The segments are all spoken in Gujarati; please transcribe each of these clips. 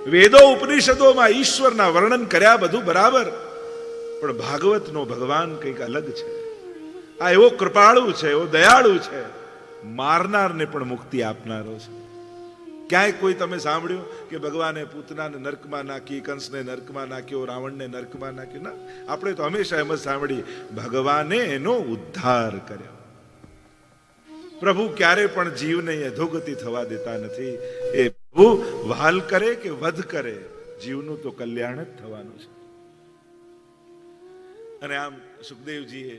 વેદો ઉપનિષદોમાં ઈશ્વરના વર્ણન કર્યા બધું બરાબર, પણ ભાગવતનો ભગવાન કંઈક અલગ છે. આ એવો કૃપાળુ છે, એવો દયાળુ છે, મારનારને પણ મુક્તિ આપનારો છે. ક્યાંય કોઈ તમે સાંભળ્યું કે ભગવાને પૂતનાને નર્કમાં નાખી, કંસને નર્કમાં નાખ્યો, રાવણને નર્કમાં નાખ્યો? ના, આપણે તો હંમેશા એમ જ સાંભળી, ભગવાને એનો ઉદ્ધાર કર્યો. પ્રભુ ક્યારે પણ જીવને અધોગતિ થવા દેતા નથી. એ પ્રભુ વહાલ કરે કે વધ કરે, જીવનું તો કલ્યાણ જ થવાનું છે. અને આમ સુખદેવજીએ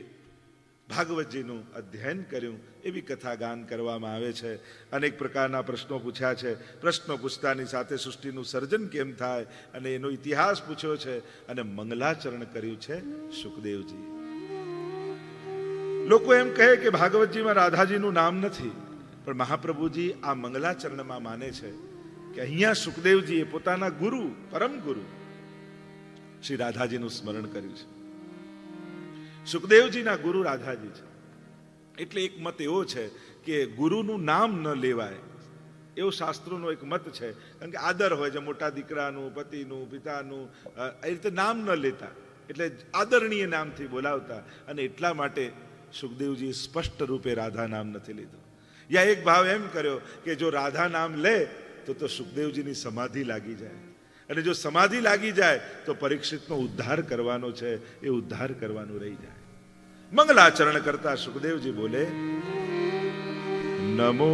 ભાગવતજીનું અધ્યયન કર્યું, એવી કથા ગાન કરવામાં આવે છે. અનેક પ્રકારના પ્રશ્નો પૂછ્યા છે. પ્રશ્નો પૂછતાની સાથે સૃષ્ટિનું સર્જન કેમ થાય અને એનો ઇતિહાસ પૂછ્યો છે, અને મંગલાચરણ કર્યું છે સુખદેવજી. લોકો એમ કહે કે ભાગવતજીમાં રાધાજીનું નામ નથી, પણ મહાપ્રભુજી આ મંગલાચરણમાં માને છે કે અહીંયા સુખદેવજીએ પોતાના ગુરુ, પરમ ગુરુ શ્રી રાધાજીનું સ્મરણ કર્યું છે. સુખદેવજીના ગુરુ રાધાજી છે. એટલે એક મત એવો છે કે ગુરુનું નામ ન લેવાય, એવો શાસ્ત્રોનો એક મત છે. કારણ કે આદર હોય છે, મોટા દીકરાનું, પતિનું, પિતાનું, એ રીતે નામ ન લેતા, એટલે આદરણીય નામથી બોલાવતા. અને એટલા માટે સુખદેવજી સ્પષ્ટ રૂપે રાધા નામ નથી લીધું. યા એક ભાવ એમ કર્યો કે જો રાધા નામ લે તો સુખદેવજીની સમાધિ લાગી જાય, અને જો સમાધિ લાગી જાય તો પરીક્ષિતનો ઉદ્ધાર કરવાનો છે, એ ઉદ્ધાર કરવાનું રહી જાય. મંગલાચરણ કરતા સુખદેવજી બોલે, નમો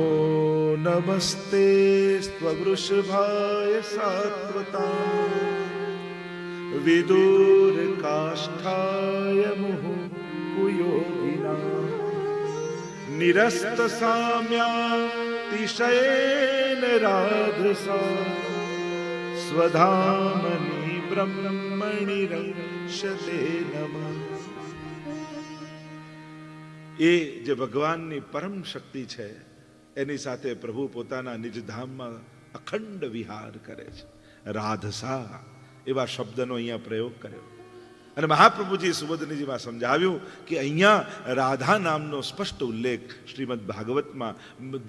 નમસ્તે સ્વવૃષભાય સાત્વતા વિદુર કાષ્ઠાય મુહુ યોગિના નિરસ્ત સામ્યાતિશયેન રાધસા સ્વધામની બ્રહ્મણિ રક્ષતે નમઃ. એ જે ભગવાનની પરમ શક્તિ છે, એની સાથે પ્રભુ પોતાના નિજધામમાં અખંડ વિહાર કરે છે. રાધસા એવા શબ્દનો અહીંયા પ્રયોગ કર્યો. અને મહાપ્રભુજી સુબોધનીજીમાં સમજાવ્યું કે અહીંયા રાધા નામનો સ્પષ્ટ ઉલ્લેખ શ્રીમદ ભાગવતમાં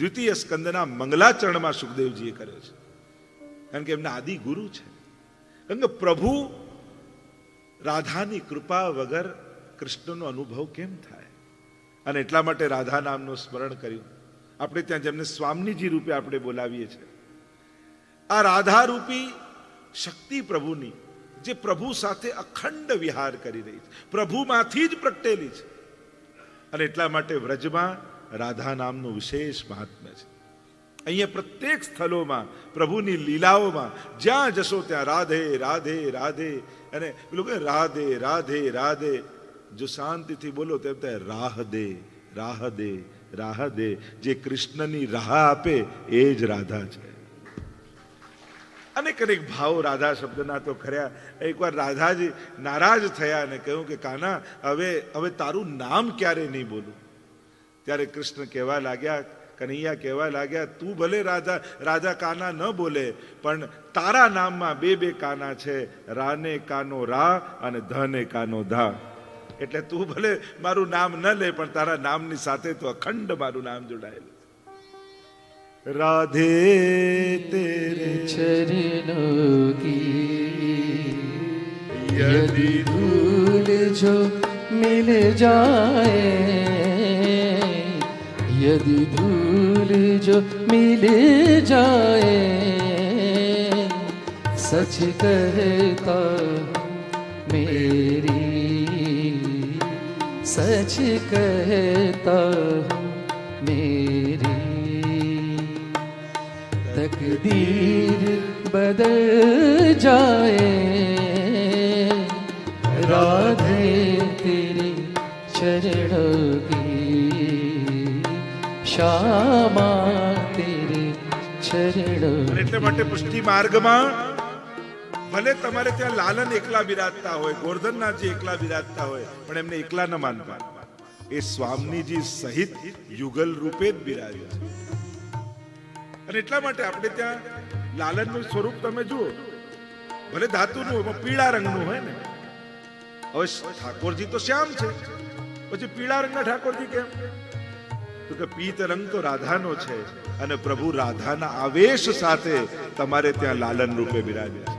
દ્વિતીય સ્કંદના મંગલાચરણમાં સુખદેવજીએ કર્યો છે. કારણ કે એમના આદિ ગુરુ છે. કારણ કે પ્રભુ રાધાની કૃપા વગર કૃષ્ણનો અનુભવ કેમ થાય? અને એટલા માટે રાધા નામનું સ્મરણ કર્યું. આપણે ત્યાં જેમને સ્વામીજી રૂપે આપણે બોલાવીએ છીએ, આ રાધા રૂપી શક્તિ પ્રભુની, જે પ્રભુ સાથે અખંડ વિહાર કરી રહી છે, પ્રભુમાંથી જ પ્રગટેલી છે. અને એટલા માટે વ્રજમાં રાધા નામનું વિશેષ મહાત્મ્ય છે. અહીંયા પ્રત્યેક સ્થળોમાં પ્રભુની લીલાઓમાં જ્યાં જશો ત્યાં રાધે રાધે રાધે, અને પેલું કે રાધે રાધે રાધે, જો શાંતિથી બોલો તેમ ત્યાં રાહ દે રાહ દે રાહ દે. જે કૃષ્ણની રાહ આપે એ જ રાધા છે. અનેક અનેક ભાવો રાધા શબ્દના તો ખર્યા. એકવાર રાધાજી નારાજ થયા અને કહ્યું કે કાના, હવે તારું નામ ક્યારે નહીં બોલું? ત્યારે કૃષ્ણ કહેવા લાગ્યા, કનૈયા કહેવા લાગ્યા, તું ભલે રાધા કાના ન બોલે, પણ તારા નામમાં બે કાના છે, રાને કાનો રા અને ધને કાનો ધા. એટલે તું ભલે મારું નામ ન લે, પણ તારા નામની સાથે તો અખંડ મારું નામ જોડાયેલું. राधे तेरे चरणों की यदि धूल जो मिल जाए, यदि धूल जो मिल जाए, सच कहता मेरी, सच कहता मेरी तकदीर बदल जाए, राधे तेरे चरणों की श्यामा तेरे ચરણો. એટલે માટે પુષ્ટિ માર્ગમાં ભલે તમારે ત્યાં લાલન એકલા બિરાજતા હોય, ગોર્ધનનાથજી એકલા બિરાજતા હોય, પણ એમને એકલા ન માનતા. એ સ્વામીજી સહિત યુગલ રૂપે જ બિરાજ્યા છે. અને એટલા માટે આપણે ત્યાં લાલનનું સ્વરૂપ તમે જુઓ, ભલે ધાતુનું હોય, પીળા રંગનું હોય ને. હવે ઠાકોરજી તો શ્યામ છે, પછી પીળા રંગના ઠાકોરજી કેમ? તો કે પીત રંગ તો રાધાનો છે અને પ્રભુ રાધાના આવેશ સાથે તમારે ત્યાં લાલન રૂપે બિરાજે છે.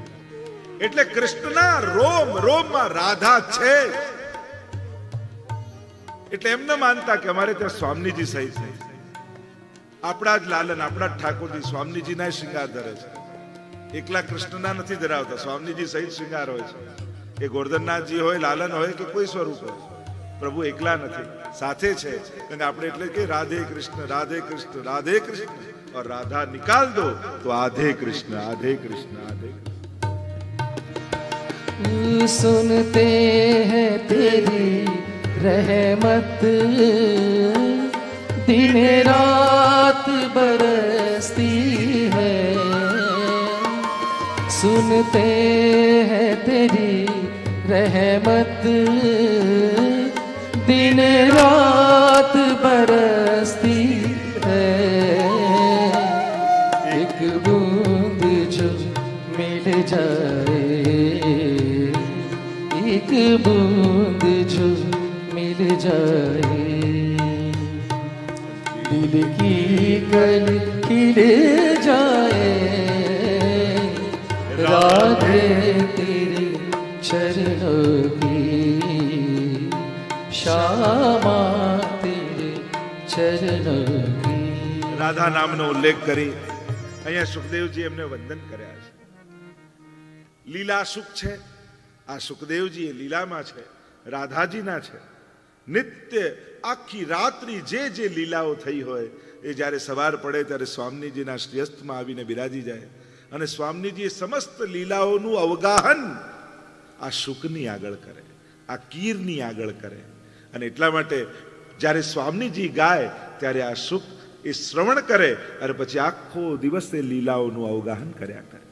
એટલે કૃષ્ણના રોમ રોમમાં રાધા છે. એટલે એમ ન માનતા કે અમારે ત્યાં સ્વામીજી સહિત નહીં, આપણા જ લાલન, આપણા જ ઠાકોરજી સ્વામીજીના શૃંગાર ધરે છે. એકલા કૃષ્ણના નથી ધરાવતા, સ્વામીજી સહિત શૃંગાર હોય છે. એ ગોર્ધનનાથજી હોય, લાલન હોય કે કોઈ સ્વરૂપ હોય, પ્રભુ એકલા નથી, સાથે છે. અને આપણે એટલે કે રાધે કૃષ્ણ રાધે કૃષ્ણ રાધે કૃષ્ણ, और राधा निकाल दो तो आधे कृष्ण आधे कृष्ण आधे कृष्ण. सुनते हैं तेरी रहमत दिन रात बरसती है, सुनते हैं तेरी रहमत दिन रात बरसती है, एक बूंद जो मिल जाए, एक बूंद जो मिल जाए, दिल की कल खिल जाए, राधे तेरे चरणों की श्यामा तेरे चरणों की. રાધા નામનો ઉલ્લેખ કરી અહીંયા સુખદેવજી એમને વંદન કર્યા છે. લીલા સુખ છે, આ સુખદેવજી એ લીલામાં છે, રાધાજીના છે. નિત્ય આખી રાત્રિ જે જે લીલાઓ થઈ હોય એ જ્યારે સવાર પડે ત્યારે સ્વામીજીના શ્રેષ્ઠમાં આવીને બિરાજી જાય અને સ્વામીજી સમસ્ત લીલાઓનું અવગાહન આ સુખની આગળ કરે, આ કીરની આગળ કરે. અને એટલા માટે જ્યારે સ્વામીજી ગાય ત્યારે આ સુખ એ શ્રવણ કરે અને પછી આખો દિવસ એ લીલાઓનું અવગાહન કર્યા કરે.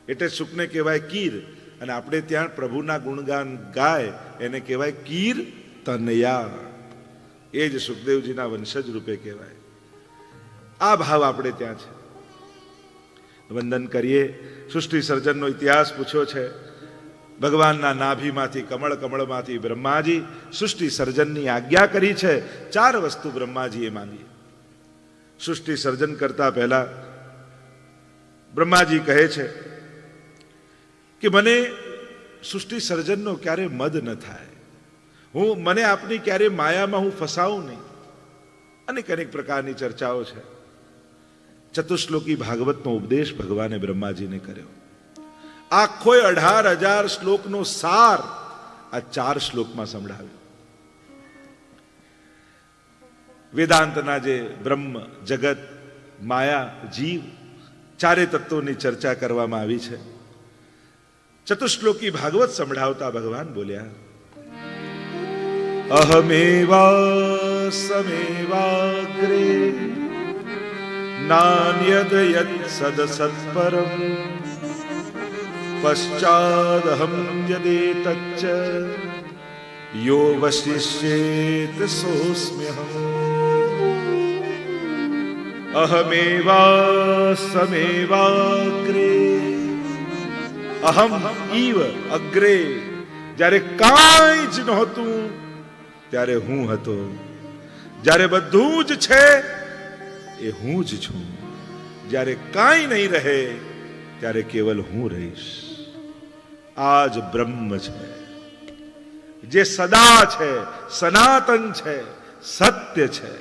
એટલે સુખને કહેવાય કીર. અને આપણે ત્યાં પ્રભુના ગુણગાન ગાય એને કહેવાય કીર તનયા. એ જ સુખદેવજીના વંશજ રૂપે કહેવાય. આ ભાવ આપણે ત્યાં છે. વંદન કરીએ. સૃષ્ટિ સર્જનનો ઇતિહાસ પૂછ્યો છે. ભગવાનના નાભીમાંથી કમળ, કમળમાંથી બ્રહ્માજી સૃષ્ટિ સર્જનની આજ્ઞા કરી છે. 4 વસ્તુ બ્રહ્માજીએ માંગી. સૃષ્ટિ સર્જન કરતા પહેલા બ્રહ્માજી કહે છે કે મને સૃષ્ટિ સર્જનનો ક્યારે મદ ન થાય, મને આપની ક્યારે માયામાં હું ફસાવું નહીં. અનેક અનેક પ્રકારની ચર્ચાઓ છે. ચતુશ્લોકી ભાગવતનો ઉપદેશ ભગવાને બ્રહ્માજીને કર્યો. આખો 18,000 શ્લોકનો સાર આ 4 શ્લોકમાં સંભળાવ્યો. વેદાંતના જે બ્રહ્મ, જગત, માયા, જીવ, 4 તત્વોની ચર્ચા કરવામાં આવી છે. ચતુશ્લોકી ભાગવત સંભળાવતા ભગવાન બોલ્યા, અહમેવા સમેવાગ્રે નાન્યદ યત સદસત્પરમ પશ્ચાદહમ યદેતચ્ચ યો વશિષ્યેત સોસ્મ્યહમ. અહમેવા સમેવાગ્રે, અહમ ઈવ અગ્રે, જ્યારે કાંઈ જ નહોતું ત્યારે હું હતો, જ્યારે બધું જ છે એ હું જ છું, જ્યારે કાંઈ નહીં રહે ત્યારે કેવલ હું રહીશ. આ જ બ્રહ્મ છે, જે સદા છે, સનાતન છે, સત્ય છે.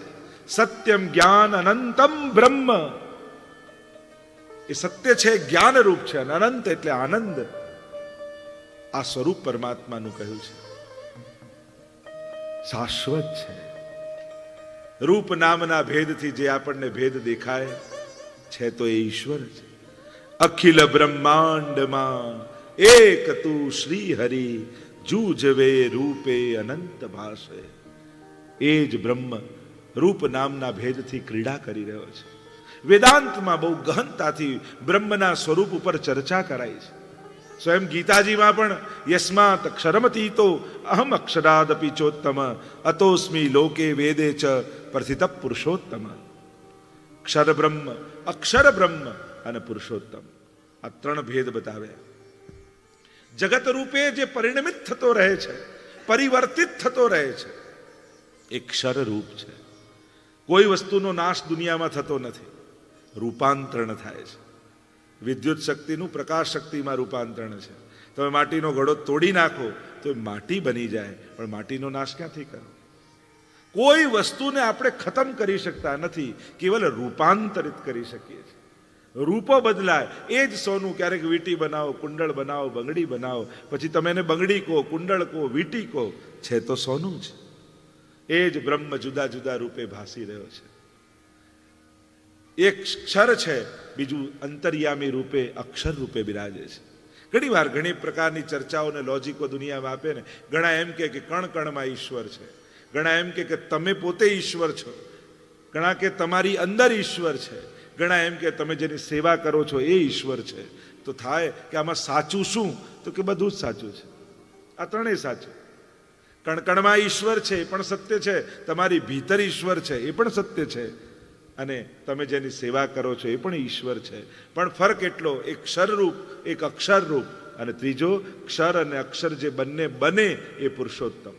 સત્યમ જ્ઞાન અનંતમ બ્રહ્મ. એ સત્ય છે, જ્ઞાન રૂપ છે, અને અનંત એટલે આનંદ. આ સ્વરૂપ પરમાત્માનું કહ્યું છે. શાશ્વત છે. રૂપ નામના ભેદથી જે આપણને ભેદ દેખાય છે તો એ ઈશ્વર છે. અખિલ બ્રહ્માંડમાં એક તું શ્રી હરિ, જૂજવે રૂપે અનંત ભાષે. એ જ બ્રહ્મ રૂપ નામના ભેદથી ક્રીડા કરી રહ્યો છે. વેદાંતમાં બહુ ગહનતાથી બ્રહ્મના સ્વરૂપ ઉપર ચર્ચા કરાઈ છે. સ્વયં ગીતાજીમાં પણ યસ્માત અક્ષરમતીતો અહમ અક્ષરાદપી ચોત્તમ અતોસ્મી લોકે વેદે ચ પ્રથિત પુરુષોત્તમ. ક્ષર બ્રહ્મ, અક્ષર બ્રહ્મ અને પુરુષોત્તમ, આ 3 ભેદ બતાવ્યા. જગત રૂપે જે પરિણમિત થતો રહે છે, પરિવર્તિત થતો રહે છે, એ ક્ષર રૂપ છે. કોઈ વસ્તુનો નાશ દુનિયામાં થતો નથી, રૂપાંતરણ થાય છે. વિદ્યુત શક્તિનું પ્રકાશ શક્તિમાં રૂપાંતરણ છે. તમે માટીનો ઘડો તોડી નાખો તો એ માટી બની જાય, પણ માટીનો નાશ ક્યાંથી કરો? કોઈ વસ્તુને આપણે ખતમ કરી શકતા નથી, કેવલ રૂપાંતરિત કરી શકીએ છીએ. રૂપો બદલાય. એ જ સોનું, ક્યારેક વીંટી બનાવો, કુંડળ બનાવો, બંગડી બનાવો, પછી તમે એને બંગડી કહો, કુંડળ કહો, વીંટી કહો, છે તો સોનું છે. એ જ બ્રહ્મ જુદા જુદા રૂપે ભાસી રહ્યો છે. એક ક્ષર છે, બીજું અંતર્યામી રૂપે અક્ષર રૂપે બિરાજે છે. ઘણી વાર ઘણી પ્રકારની ચર્ચાઓ અને લોજિકો દુનિયામાં આપે ને, ઘણા એમ કે કણ કણમાં ઈશ્વર છે, ઘણા એમ કે તમે પોતે ઈશ્વર છો, ઘણા કે તમારી અંદર ઈશ્વર છે, ઘણા એમ કે તમે જેની સેવા કરો છો એ ઈશ્વર છે. તો થાય કે આમાં સાચું શું? તો કે બધું જ સાચું છે. આ ત્રણેય સાચું. કણકણમાં ઈશ્વર છે એ પણ સત્ય છે, તમારી ભીતર ઈશ્વર છે એ પણ સત્ય છે, અને તમે જેની સેવા કરો છો એ પણ ઈશ્વર છે. પણ ફરક એટલો, એક ક્ષરરૂપ, એક અક્ષરરૂપ, અને ત્રીજો ક્ષર અને અક્ષર જે બંને બને એ પુરુષોત્તમ,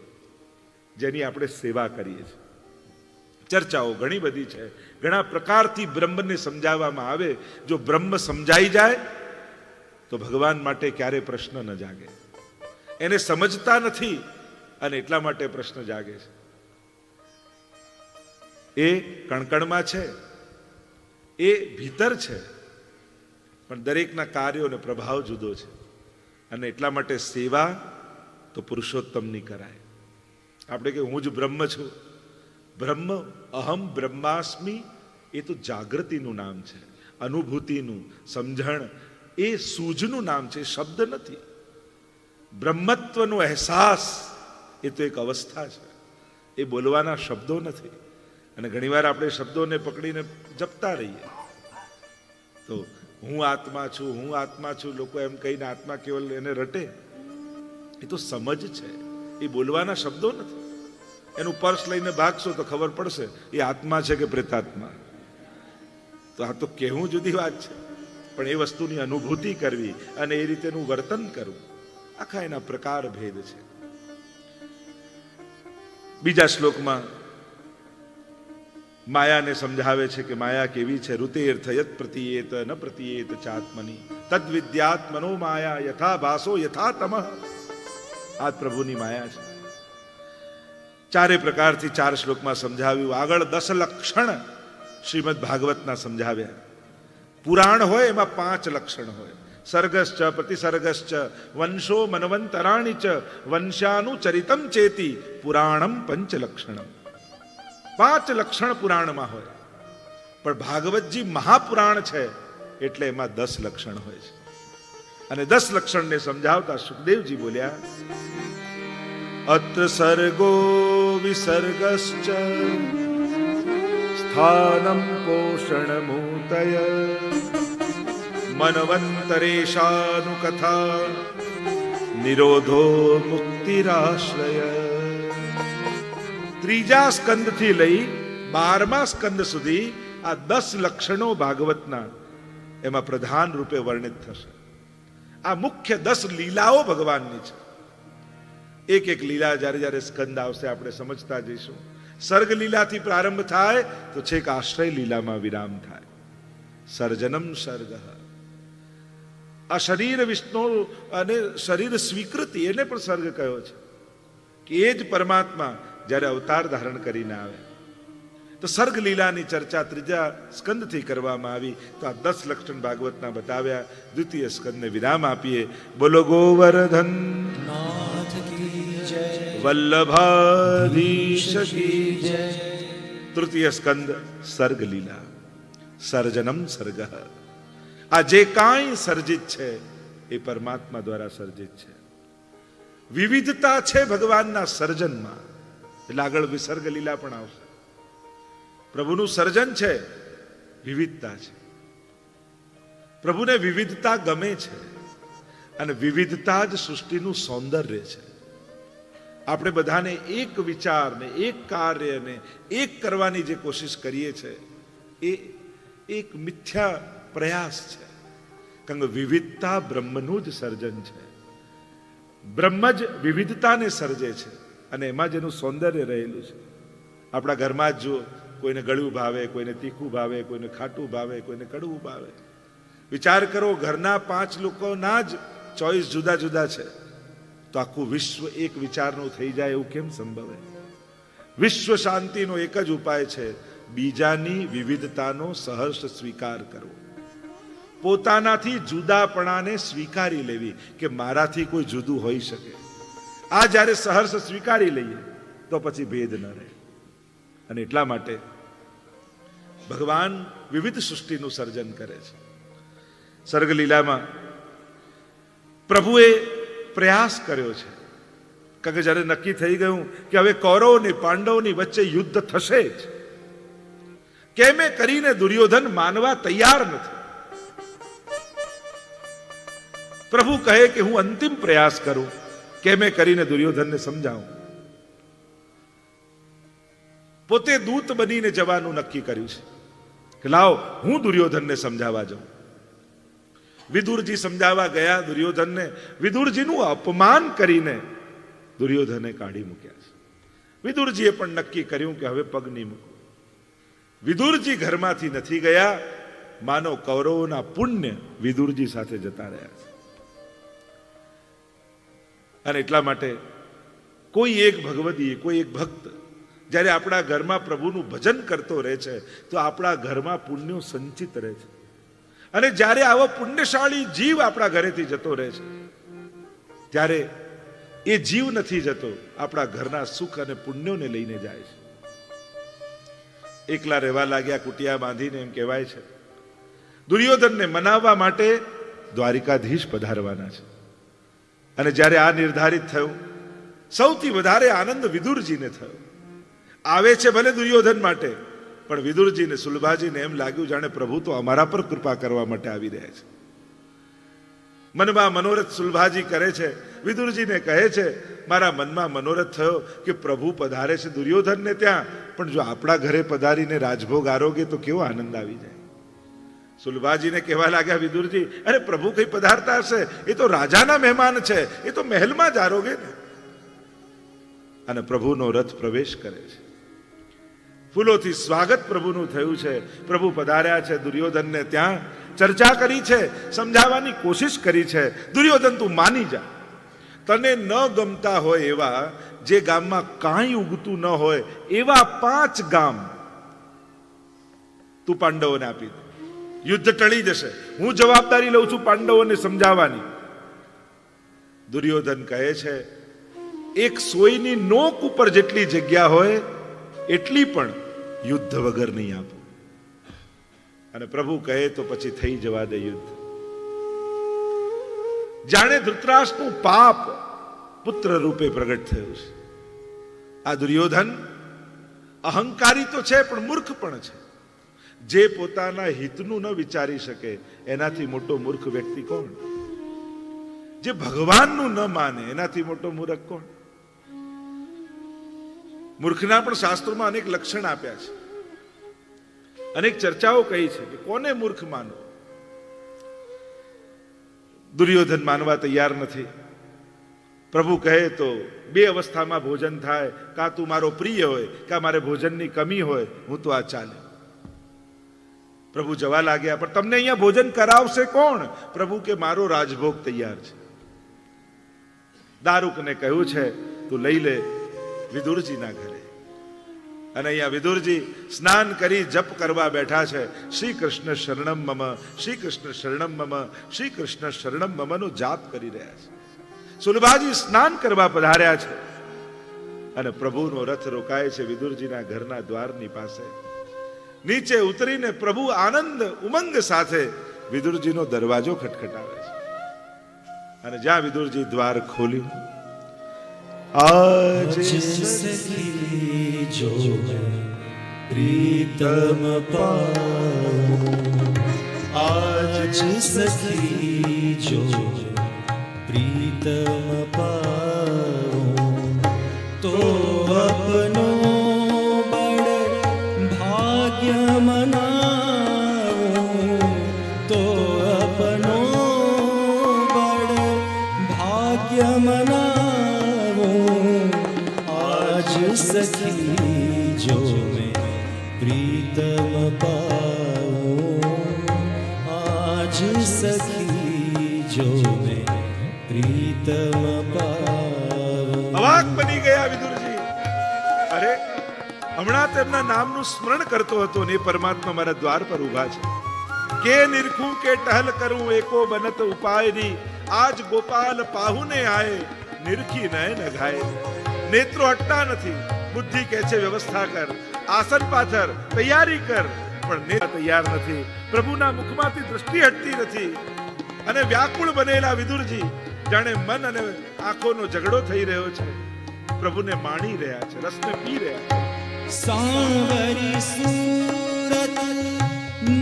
જેની આપણે સેવા કરીએ છીએ. ચર્ચાઓ ઘણી બધી છે, ઘણા પ્રકારથી બ્રહ્મને સમજાવવામાં આવે. જો બ્રહ્મ સમજાઈ જાય તો ભગવાન માટે ક્યારે પ્રશ્ન ન જાગે. એને સમજતા નથી અને એટલા માટે પ્રશ્ન જાગે છે. એ કણકણમાં છે, એ ભીતર છે, પણ દરેકના કાર્યો અને પ્રભાવ જુદો છે, અને એટલા માટે સેવા તો પુરુષોત્તમની કરાય. આપણે કે હું જ બ્રહ્મ છું. બ્રહ્મ, અહમ બ્રહ્માસ્મિ, એ તો જાગૃતિનું નામ છે, અનુભૂતિનું, સમજણ, એ સૂઝનું નામ છે, શબ્દ નથી. બ્રહ્મત્વનો અહેસાસ એ તો એક અવસ્થા છે, એ બોલવાના શબ્દો નથી. અને ઘણીવાર આપણે શબ્દોને પકડીને જપતા રહીએ. તો હું આત્મા છું, હું આત્મા છું, લોકો એમ કહીને આત્મા કેવલ એને રટે. એ તો સમજ છે, એ બોલવાના શબ્દો નથી. એનું પર્સ લઈને ભાગશો તો ખબર પડશે એ આત્મા છે કે પ્રેતાત્મા. તો આ તો કહેવું જુદી વાત છે, પણ એ વસ્તુની અનુભૂતિ કરવી અને એ રીતેનું વર્તન કરવું, આખા એના પ્રકાર ભેદ છે. બીજા શ્લોકમાં માયાને સમજાવે છે કે માયા કેવી છે. ઋતેર્થ યત પ્રતિયેત ન પ્રતિયેત ચાત્મની તદ વિદ્યાત્મનો માયા યથા ભાસો યથા તમઃ. આ પ્રભુની માયા છે. ચારે પ્રકારથી 4 શ્લોકમાં સમજાવ્યું. આગળ 10 લક્ષણ શ્રીમદ ભાગવતના સમજાવ્યા. પુરાણ હોય એમાં 5 લક્ષણ હોય. સર્ગશ્ચ પ્રતિસર્ગશ્ચ વંશો મનવંતરાણી ચ વંશાનુચરિતમ ચેતી પુરાણમ પંચલક્ષણમ. 5 લક્ષણ પુરાણમાં હોય, પણ ભાગવતજી મહાપુરાણ છે એટલે એમાં 10 લક્ષણ હોય છે. અને 10 લક્ષણને સમજાવતા સુખદેવજી બોલ્યા, અત્ર સર્ગો વિસર્ગશ્ચ સ્થાનમ પોષણમૂતય મનવંતરેશાનુકથા નિરોધો મુક્તિરાશ્રય. 3જા સ્કંદથી લઈ 12મા સ્કંદ સુધી આ 10 લક્ષણો ભાગવતના એમાં પ્રધાન રૂપે વર્ણિત થશે. આ મુખ્ય 10 લીલાઓ ભગવાનની છે. એક એક લીલા જ્યારે જ્યારે સ્કંદ આવશે આપણે સમજતા જઈશું. સર્ગ લીલાથી પ્રારંભ થાય તો છેક આશ્રય લીલામાં વિરામ થાય. સર્જનમ સર્ગ, આ શરીર વિષ્ણુ અને શરીર સ્વીકૃતિ, એને પણ સર્ગ કયો છે કે એ જ પરમાત્મા જ્યારે અવતાર ધારણ કરીને આવે. તો સર્ગ લીલાની ચર્ચા 3જા સ્કંદથી કરવામાં આવી. તો આ 10 લક્ષણ ભાગવતના બતાવ્યા. દ્વિતીય સ્કંદને વિરામ આપીએ. બોલો ગોવર્ધન વલ્લભાધીશ કી જય. તૃતીય સ્કંદ સર્ગ લીલા, સર્જનમ સર્ગ. આ જે કાંઈ સર્જિત છે એ પરમાત્મા દ્વારા સર્જિત છે. વિવિધતા છે ભગવાનના સર્જનમાં, એટલે આગળ વિસર્ગ લીલા પણ આવશે. પ્રભુનું સર્જન છે, વિવિધતા છે. પ્રભુને વિવિધતા ગમે છે, અને વિવિધતા જ સૃષ્ટિનું સૌંદર્ય છે. આપણે બધાને એક વિચારને, એક કાર્યને એક કરવાની જે કોશિશ કરીએ છીએ એ એક મિથ્યા પ્રયાસ છે. કારણ કે વિવિધતા બ્રહ્મનું જ સર્જન છે. બ્રહ્મ જ વિવિધતાને સર્જે છે, અને એમાં જ એનું સૌંદર્ય રહેલું છે. આપણા ઘરમાં જ જુઓ, કોઈને ગળ્યું ભાવે, કોઈને તીખું ભાવે, કોઈને ખાટું ભાવે, કોઈને કડવું ભાવે. વિચાર કરો, ઘરના 5 લોકોના જ ચોઈસ જુદા જુદા છે, તો આખું વિશ્વ એક વિચારનું થઈ જાય એવું કેમ સંભવે? વિશ્વ શાંતિનો એક જ ઉપાય છે, બીજાની વિવિધતાનો સહર્ષ સ્વીકાર કરવો, પોતાનાથી જુદાપણાને સ્વીકારી લેવી કે મારાથી કોઈ જુદું હોઈ શકે. આ જ્યારે સહર્ષ સ્વીકારી લઈએ તો પછી ભેદ ન રહે. અને એટલા માટે ભગવાન વિવિધ સૃષ્ટિનું સર્જન કરે છે. સર્ગલીલામાં પ્રભુએ પ્રયાસ કર્યો છે, કારણ કે જ્યારે નક્કી થઈ ગયું કે હવે કૌરવ અને પાંડવોની વચ્ચે યુદ્ધ થશે જ, કેમે કરીને દુર્યોધન માનવા તૈયાર નથી. પ્રભુ કહે કે હું અંતિમ પ્રયાસ કરું, કેમે કરીને દુર્યોધનને સમજાવું. પોતે દૂત બનીને જવાનું નક્કી કર્યું છે કે લાવ હું દુર્યોધનને સમજાવવા જાઉં. વિદુરજી સમજાવવા ગયા દુર્યોધનને. વિદુરજીનું અપમાન કરીને દુર્યોધને કાઢી મૂક્યા છે. વિદુરજીએ પણ નક્કી કર્યું કે હવે પગ નહીં મૂકું. વિદુરજી ઘરમાંથી નથી ગયા, માનો કૌરવોના પુણ્ય વિદુરજી સાથે જતા રહ્યા છે. અને એટલા માટે કોઈ એક ભગવદી, કોઈ એક ભક્ત જ્યારે આપણા ઘરમાં પ્રભુનું ભજન કરતો રહે છે તો આપણા ઘરમાં પુણ્યો સંચિત રહે છે. અને જ્યારે આવો પુણ્યશાળી જીવ આપણા ઘરેથી જતો રહે છે ત્યારે એ જીવ નથી જતો, આપણા ઘરના સુખ અને પુણ્યોને લઈને જાય છે. એકલા રહેવા લાગ્યા કુટિયા બાંધીને, એમ કહેવાય છે. દુર્યોધનને મનાવવા માટે દ્વારિકાધીશ પધારવાના છે. અને જ્યારે આ નિર્ધારિત થયું, સૌથી વધારે આનંદ વિદુરજીને થયો. આવે છે ભલે દુર્યોધન માટે, પણ વિદુરજીને, સુલભાજીને એમ લાગ્યું જાણે પ્રભુ તો અમારા પર કૃપા કરવા માટે આવી રહ્યા છે. મનમાં મનોરથ સુલભાજી કરે છે. વિદુરજીને કહે છે, મારા મનમાં મનોરથ થયો કે પ્રભુ પધારે છે દુર્યોધનને ત્યાં, પણ જો આપણા ઘરે પધારીને રાજભોગ આરોગે તો કેવો આનંદ આવી જાય. સુલભાજીને કહેવા લાગ્યા વિદુરજી, અરે પ્રભુ કઈ પધારતા હશે, એ તો રાજાના મહેમાન છે, એ તો મહેલમાં જ આરોગે ને. અને પ્રભુનો રથ પ્રવેશ કરે છે. ફૂલોથી સ્વાગત પ્રભુનું થયું છે. પ્રભુ પધાર્યા છે. દુર્યોધનને ત્યાં ચર્ચા કરી છે, સમજાવવાની કોશિશ કરી છે. દુર્યોધન તું માની જા, તને ન ગમતા હોય એવા, જે ગામમાં કાંઈ ઉગતું ન હોય એવા 5 ગામ તું પાંડવોને આપી દે, યુદ્ધ ટળી જશે. હું જવાબદારી લઉં છું પાંડવોને સમજાવવાની. દુર્યોધન કહે છે, એક સોયની નોક ઉપર જેટલી જગ્યા હોય એટલી પણ યુદ્ધ વગર નહીં આપો. અને પ્રભુ કહે તો પછી થઈ જવા દે યુદ્ધ. જાણે ધૃતરાષ્ટ્રનું પાપ પુત્ર રૂપે પ્રગટ થયું છે. આ દુર્યોધન અહંકારી તો છે પણ મૂર્ખ પણ છે. જે પોતાના હિતનું ન વિચારી શકે એનાથી મોટો મૂર્ખ વ્યક્તિ કોણ? જે ભગવાનનું ન માને એનાથી મોટો મૂર્ખ કોણ? મૂર્ખના પણ શાસ્ત્રોમાં અનેક લક્ષણ આપ્યા છે, અનેક ચર્ચાઓ કહી છે કે કોને મૂર્ખ માનો. દુર્યોધન માનવા તૈયાર નથી. પ્રભુ કહે તો 2 અવસ્થામાં ભોજન થાય, કાં તું મારો પ્રિય હોય, કાં મારે ભોજનની કમી હોય, હું તો આ ચાલે. પ્રભુ જવા લાગ્યા, પણ તમને અહીંયા ભોજન કરાવશે કોણ? પ્રભુ કે મારો રાજભોગ તૈયાર છે. દારૂકને કહ્યું છે તું લઈ લે વિદુરજીના ઘરે. અને અહીંયા વિદુરજી સ્નાન કરી જપ કરવા બેઠા છે. શ્રી કૃષ્ણ શરણમ મમ, શ્રી કૃષ્ણ શરણમ મમ, શ્રી કૃષ્ણ શરણમ મમ નો જાપ કરી રહ્યા છે. સુલભાજી સ્નાન કરવા પધાર્યા છે અને પ્રભુનો રથ રોકાય છે વિદુરજીના ઘરના દ્વારની પાસે. નીચે ઉતરીને પ્રભુ આનંદ ઉમંગ સાથે વિદુરજીનો દરવાજો ખટખટાવે છે. અને જ્યાં વિદુરજી દ્વાર ખોલ્યું, આજ સખી જો પ્રીતમ પાઉં, આજ સખી જો પ્રીતમ પાઉં, તો અપનો બડ ભાગ્ય મનાઉં, તો અપનો બડ ભાગ્ય મનાઉં, આજ સખી જો मैं प्रीतम पाऊं आज सखी जो मैं प्रीतम पाऊं। અવાક બની ગયા વિદુરજી. અરે હમણાં તેમના નામનું સ્મરણ કરતો હતો ને એ પરમાત્મા મારા દ્વાર પર ઉભા છે. કે નિરખું કે ટહલ કરું એકો બનત ઉપાયની, આજ ગોપાલ પાહુને આય નિરખી નયન ઘાય. નેત્રો હટતા નથી, બુદ્ધિ કહે છે વ્યવસ્થા કર, આસન પાથર, તૈયારી કર, પણ નેત્ર તૈયાર નથી. પ્રભુના મુખમાંથી દૃષ્ટિ હટતી નથી. અને વ્યાકુળ બનેલા વિદુરજી જાણે મન અને આંખોનો ઝઘડો થઈ રહ્યો છે. પ્રભુને માણી રહ્યા છે, રસને પી રહ્યા છે. सांवरी सूरत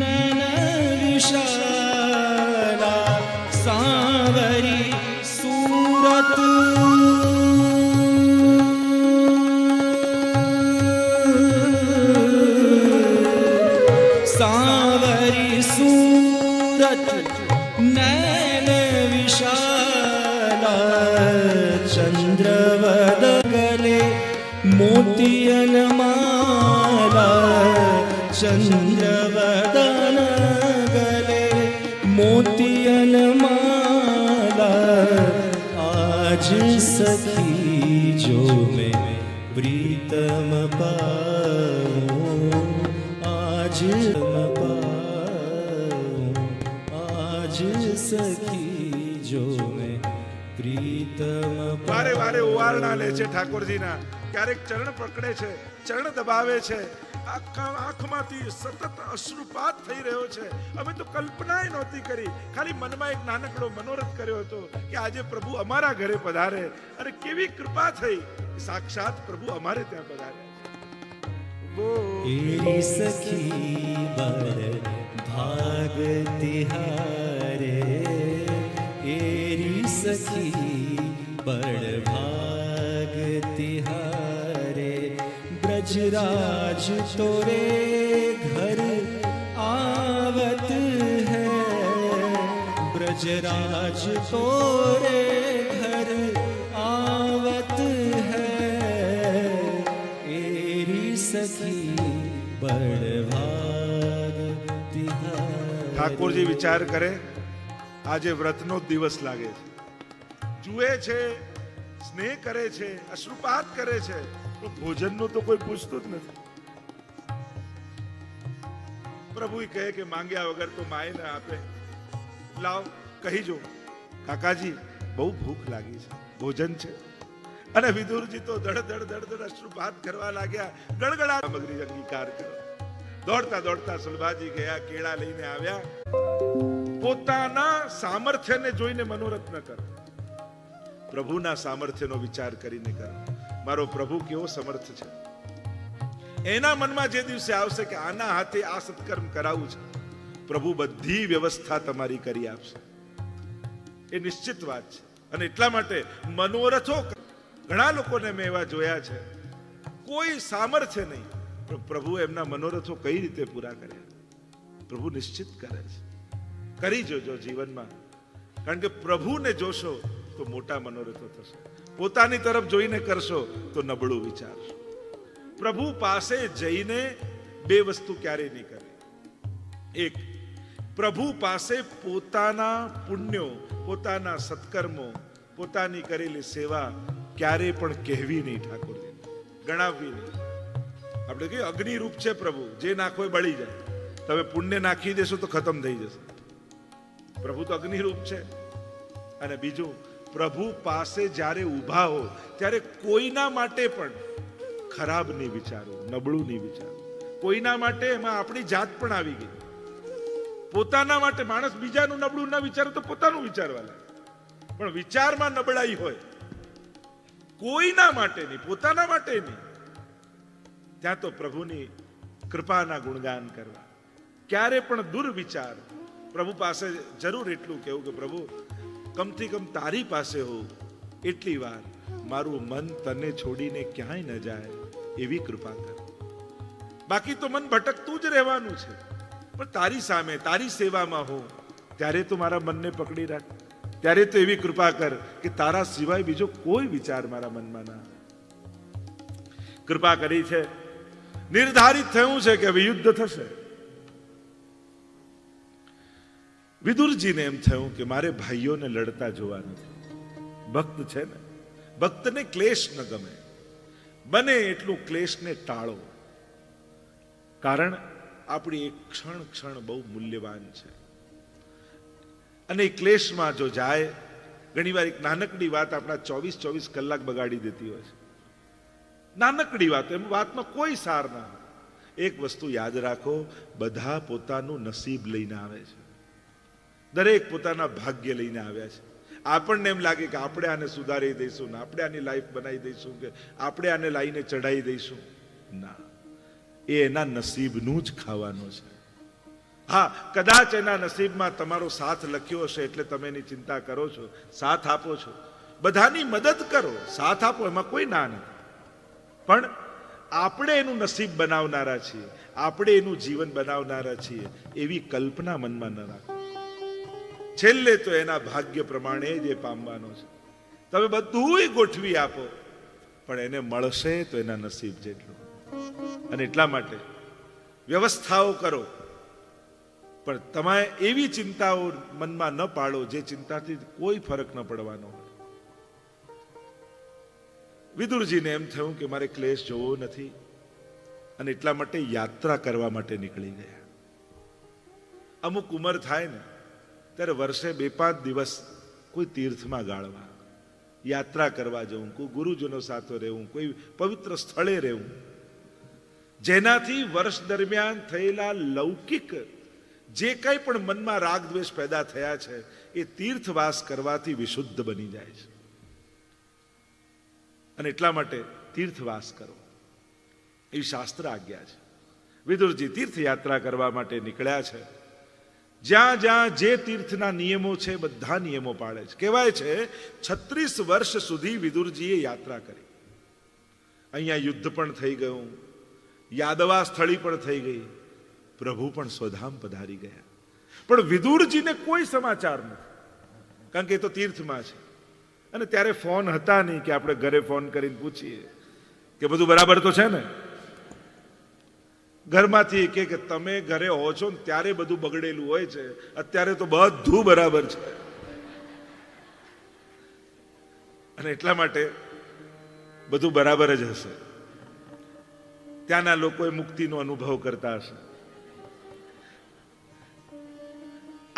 नैन विशाला, सांवरी सूरत सांवरी सूरत नैन विशाला, चंद्रवद गले मोतियन माला, चंद्रवदन गले मोतियन माला, आज सखी जो मैं प्रीतम पाऊं आज पाऊं, आज सखी जो मैं प्रीतम વારે વારે ઓવારણા લે છે ઠાકોરજીના. ક્યારેક ચરણ પકડે છે, ચરણ દબાવે છે. આંખમાંથી સતત અશ્રુપાત થઈ રહ્યો છે. અમે તો કલ્પના નહોતી કરી, ખાલી મનમાં એક નાનકડો મનોરથ કર્યો હતો કે આજે પ્રભુ અમારા ઘરે પધારે. અને કેવી કૃપા થઈ, સાક્ષાત પ્રભુ અમારે ત્યાં પધારે. एरी सखी बर भाग तिहारे, एरी सखी बर भाग तिहारे, ब्रजराज तोरे घर आवत है, ब्रजराज तोरे घर आवत है, एरी सखी बड़ भाग तिहारे. ઠાકોરજી વિચાર કરે, આજે વ્રતનો દિવસ લાગે છે, જુએ છે, સ્નેહ કરે છે, અશ્રુપાત કરે છે, પણ ભોજનનું તો કોઈ પૂછતું જ નથી. પ્રભુ કહે કે માંગ્યા વગર તો માય ના આપે. લાવ કહી જો કાકાજી બહુ ભૂખ લાગી છે, ભોજન છે. અને વિદુરજી તો ધડ ધડ ધડ ધડ અશ્રુપાત કરવા લાગ્યા. ગળગળા સામગ્રી અંગીકાર કરો. દોડતા દોડતા સુલભાજી ગયા, કેળા લઈને આવ્યા. પોતાના સામર્થ્યને જોઈને મનોરથ ન કરો, પ્રભુના સામર્થ્યનો વિચાર કરીને કરો. મારો પ્રભુ કેવો સમર્થ છે. એના મનમાં જે દિવસે આવશે કે આના હાથે આ સત્કર્મ કરાવવું છે, પ્રભુ બધી વ્યવસ્થા તમારી કરી આપશે. એ નિશ્ચિત વાત છે. અને એટલા માટે મનોરથો, ઘણા લોકોને મેં એવા જોયા છે, કોઈ સામર્થ્ય નહીં, પણ પ્રભુ એમના મનોરથો કઈ રીતે પૂરા કર્યા. પ્રભુ નિશ્ચિત કરે છે. કરી જોજો જીવનમાં, કારણ કે પ્રભુને જોશો તો મોટા મનોરથો થશે. પોતાની તરફ જોઈને કરશો તો નબળું વિચારશો. પ્રભુ પાસે જઈને બે વસ્તુ ક્યારેય નહીં કરે. એક, પ્રભુ પાસે પોતાના પુણ્યો, પોતાના સત્કર્મો, પોતાની કરેલી સેવા ક્યારેય પણ કહેવી નહીં, ઠાકોરજી ગણાવવી નહીં. આપણે કહીએ અગ્નિરૂપ છે પ્રભુ, જે નાખો એ બળી જાય. તમે પુણ્ય નાખી દેશો તો ખતમ થઈ જશે. પ્રભુ તો અગ્નિરૂપ છે. અને બીજું, પ્રભુ પાસે જ્યારે ઊભા હો ત્યારે કોઈના માટે પણ ખરાબ નહીં વિચારો, નબળું નહીં વિચારો. કોઈના માટે એમાં આપણી જાત પણ આવી ગઈ. પોતાના માટે માણસ બીજાનું નબળું ના વિચારે તો પોતાનું વિચારવા લાગે, પણ વિચારમાં નબળાઈ હોય, કોઈના માટે નહીં, પોતાના માટે નહીં, ત્યાં તો પ્રભુની કૃપાના ગુણગાન કરવા. ક્યારે પણ દુર્વિચાર. પ્રભુ પાસે જરૂર એટલું કહેવું કે પ્રભુ કમથી કમ તારી પાસે હોઉં એટલી વાર મારું મન તને છોડીને ક્યાંય ન જાય એવી કૃપા કર. બાકી તો મન ભટકતું જ રહેવાનું છે, પણ તારી સામે તારી સેવામાં હો ત્યારે તો મારા મનને પકડી રાખ. ત્યારે તો એવી કૃપા કર કે તારા સિવાય બીજો કોઈ વિચાર મારા મનમાં ના. કૃપા કરી છે નિર્ધારિત થયું છે કે હવે યુદ્ધ થશે. વિદુરજીને એમ થયું કે મારે ભાઈઓને લડતા જોવા નથી. ભક્ત છે ને, ભક્તને ક્લેશ ન ગમે. બને એટલું ક્લેશને ટાળો, કારણ આપણી એક ક્ષણ ક્ષણ બહુ મૂલ્યવાન છે. અને એ ક્લેશમાં જો જાય, ઘણીવાર એક નાનકડી વાત આપણા 24 કલાક બગાડી દેતી હોય છે. નાનકડી વાત, એમ વાતમાં કોઈ સાર ના હોય. એક વસ્તુ યાદ રાખો, બધા પોતાનું નસીબ લઈને આવે છે. દરેક પોતાના ભાગ્ય લઈને આવ્યા છે. આપણને એમ લાગે કે આપણે આને સુધારી દઈશું ને આપણે આની લાઈફ બનાવી દઈશું કે આપણે આને લાઈને ચડાવી દઈશું. ના, એ એના નસીબનું જ ખાવાનું છે. હા, કદાચ એના નસીબમાં તમારો સાથ લખ્યો હશે એટલે તમે એની ચિંતા કરો છો, સાથ આપો છો, બધાની મદદ કરો, સાથ આપો, એમાં કોઈ ના નથી. પણ આપણે એનું નસીબ બનાવનારા છીએ, આપણે એનું જીવન બનાવનારા છીએ, એવી કલ્પના મનમાં ન રાખો. છેલ્લે તો એના ભાગ્ય પ્રમાણે જ એ પામવાનો છે. તમે બધું ગોઠવી આપો, પણ એને મળશે તો એના નસીબ જેટલું. અને એટલા માટે વ્યવસ્થાઓ કરો, પણ તમે એવી ચિંતાઓ મનમાં ન પાડો જે ચિંતાથી કોઈ ફરક ન પડવાનો હોય. વિદુરજીને એમ થયું કે મારે ક્લેશ જોવો નથી, અને એટલા માટે યાત્રા કરવા માટે નીકળી ગયા. અમુક ઉંમર થાય ને ત્યારે વર્ષે 2-5 દિવસ કોઈ તીર્થમાં ગાળવા, યાત્રા કરવા જવું, કોઈ ગુરુજનો સાથે રહેવું, કોઈ પવિત્ર સ્થળે રહેવું, જેનાથી વર્ષ દરમિયાન થયેલા લૌકિક જે કંઈ પણ મનમાં રાગ દ્વેષ પેદા થયા છે એ તીર્થવાસ કરવાથી વિશુદ્ધ બની જાય છે. અને એટલા માટે તીર્થવાસ કરો એવી શાસ્ત્ર આજ્ઞા છે. વિદુરજી તીર્થયાત્રા કરવા માટે નીકળ્યા છે. જ્યાં જ્યાં જે તીર્થના નિયમો છે બધા નિયમો પાળે છે. કહેવાય છે 36 વર્ષ સુધી વિદુરજીએ યાત્રા કરી. અહીંયા યુદ્ધ પણ થઈ ગયું, યાદવા સ્થળી પણ થઈ ગઈ, પ્રભુ પણ સ્વધામ પધારી ગયા. પણ વિદુરજીને કોઈ સમાચાર નથી, કારણ કે એ તો તીર્થમાં છે. અને ત્યારે ફોન હતા નહીં કે આપણે ઘરે ફોન કરીને પૂછીએ કે બધું બરાબર તો છે ને. ઘરમાંથી કે તમે ઘરે હો છો ને ત્યારે બધું બગડેલું હોય છે, અત્યારે તો બધું બરાબર છે. અને એટલા માટે બધું બરાબર જ હશે. ત્યાંના લોકોએ મુક્તિનો અનુભવ કરતા હશે.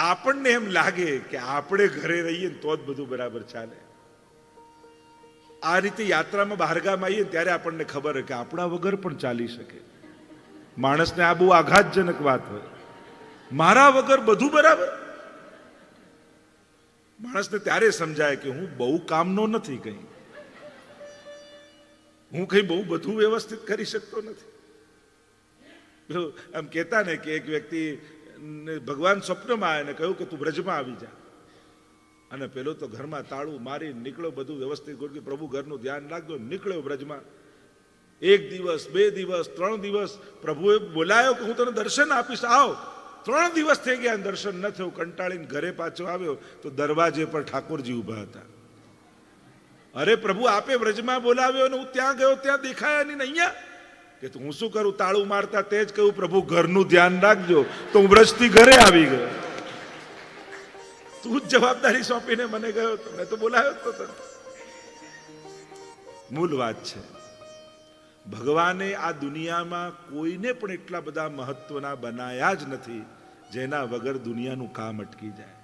આપણને એમ લાગે કે આપણે ઘરે રહીએ તો જ બધું બરાબર ચાલે. આ રીતે યાત્રામાં બહારગામ આવીએ ત્યારે આપણને ખબર હોય કે આપણા વગર પણ ચાલી શકે. માણસને આ બહુ આઘાતજનક વાત હોય, મારા વગર બધું બરાબર. માણસને ત્યારે સમજાય કે હું બહુ કામનો નથી, કઈ હું કઈ બહુ બધું વ્યવસ્થિત કરી શકતો નથી. આમ કહેતા ને કે એક વ્યક્તિ ભગવાન સ્વપ્નમાં આવીને કહ્યું કે તું બ્રજમાં આવી જા, અને પેલો તો ઘરમાં તાળું મારી નીકળ્યો, બધું વ્યવસ્થિત કર્યું, પ્રભુ ઘરનું ધ્યાન રાખજો, નીકળ્યો બ્રજમાં. 1 દિવસ 2 દિવસ 3 દિવસ પ્રભુએ બોલાયો કે હું તને દર્શન આપીશ, આવ. 3 દિવસ થઈ ગયા, દર્શન ન થયું. કંટાળીને ઘરે પાછો આવ્યો તો દરવાજે પર ઠાકોરજી ઉભા હતા. અરે પ્રભુ આપે બ્રજમાં બોલાવ્યો ને હું ત્યાં ગયો, ત્યાં દેખાયા નહીં. અહીંયા કે હું શું કરું, તાળું મારતા તે જ કહ્યું પ્રભુ ઘરનું ધ્યાન રાખજો, તો હું બ્રજથી ઘરે આવી ગયો. તું જ જવાબદારી સોંપીને મને ગયો તો, મેં તો બોલાવ્યો તો તને. મૂળ વાત છે, ભગવાને આ દુનિયામાં કોઈને પણ એટલા બધા મહત્વના બનાયા જ નથી જેના વગર દુનિયાનું કામ અટકી જાય.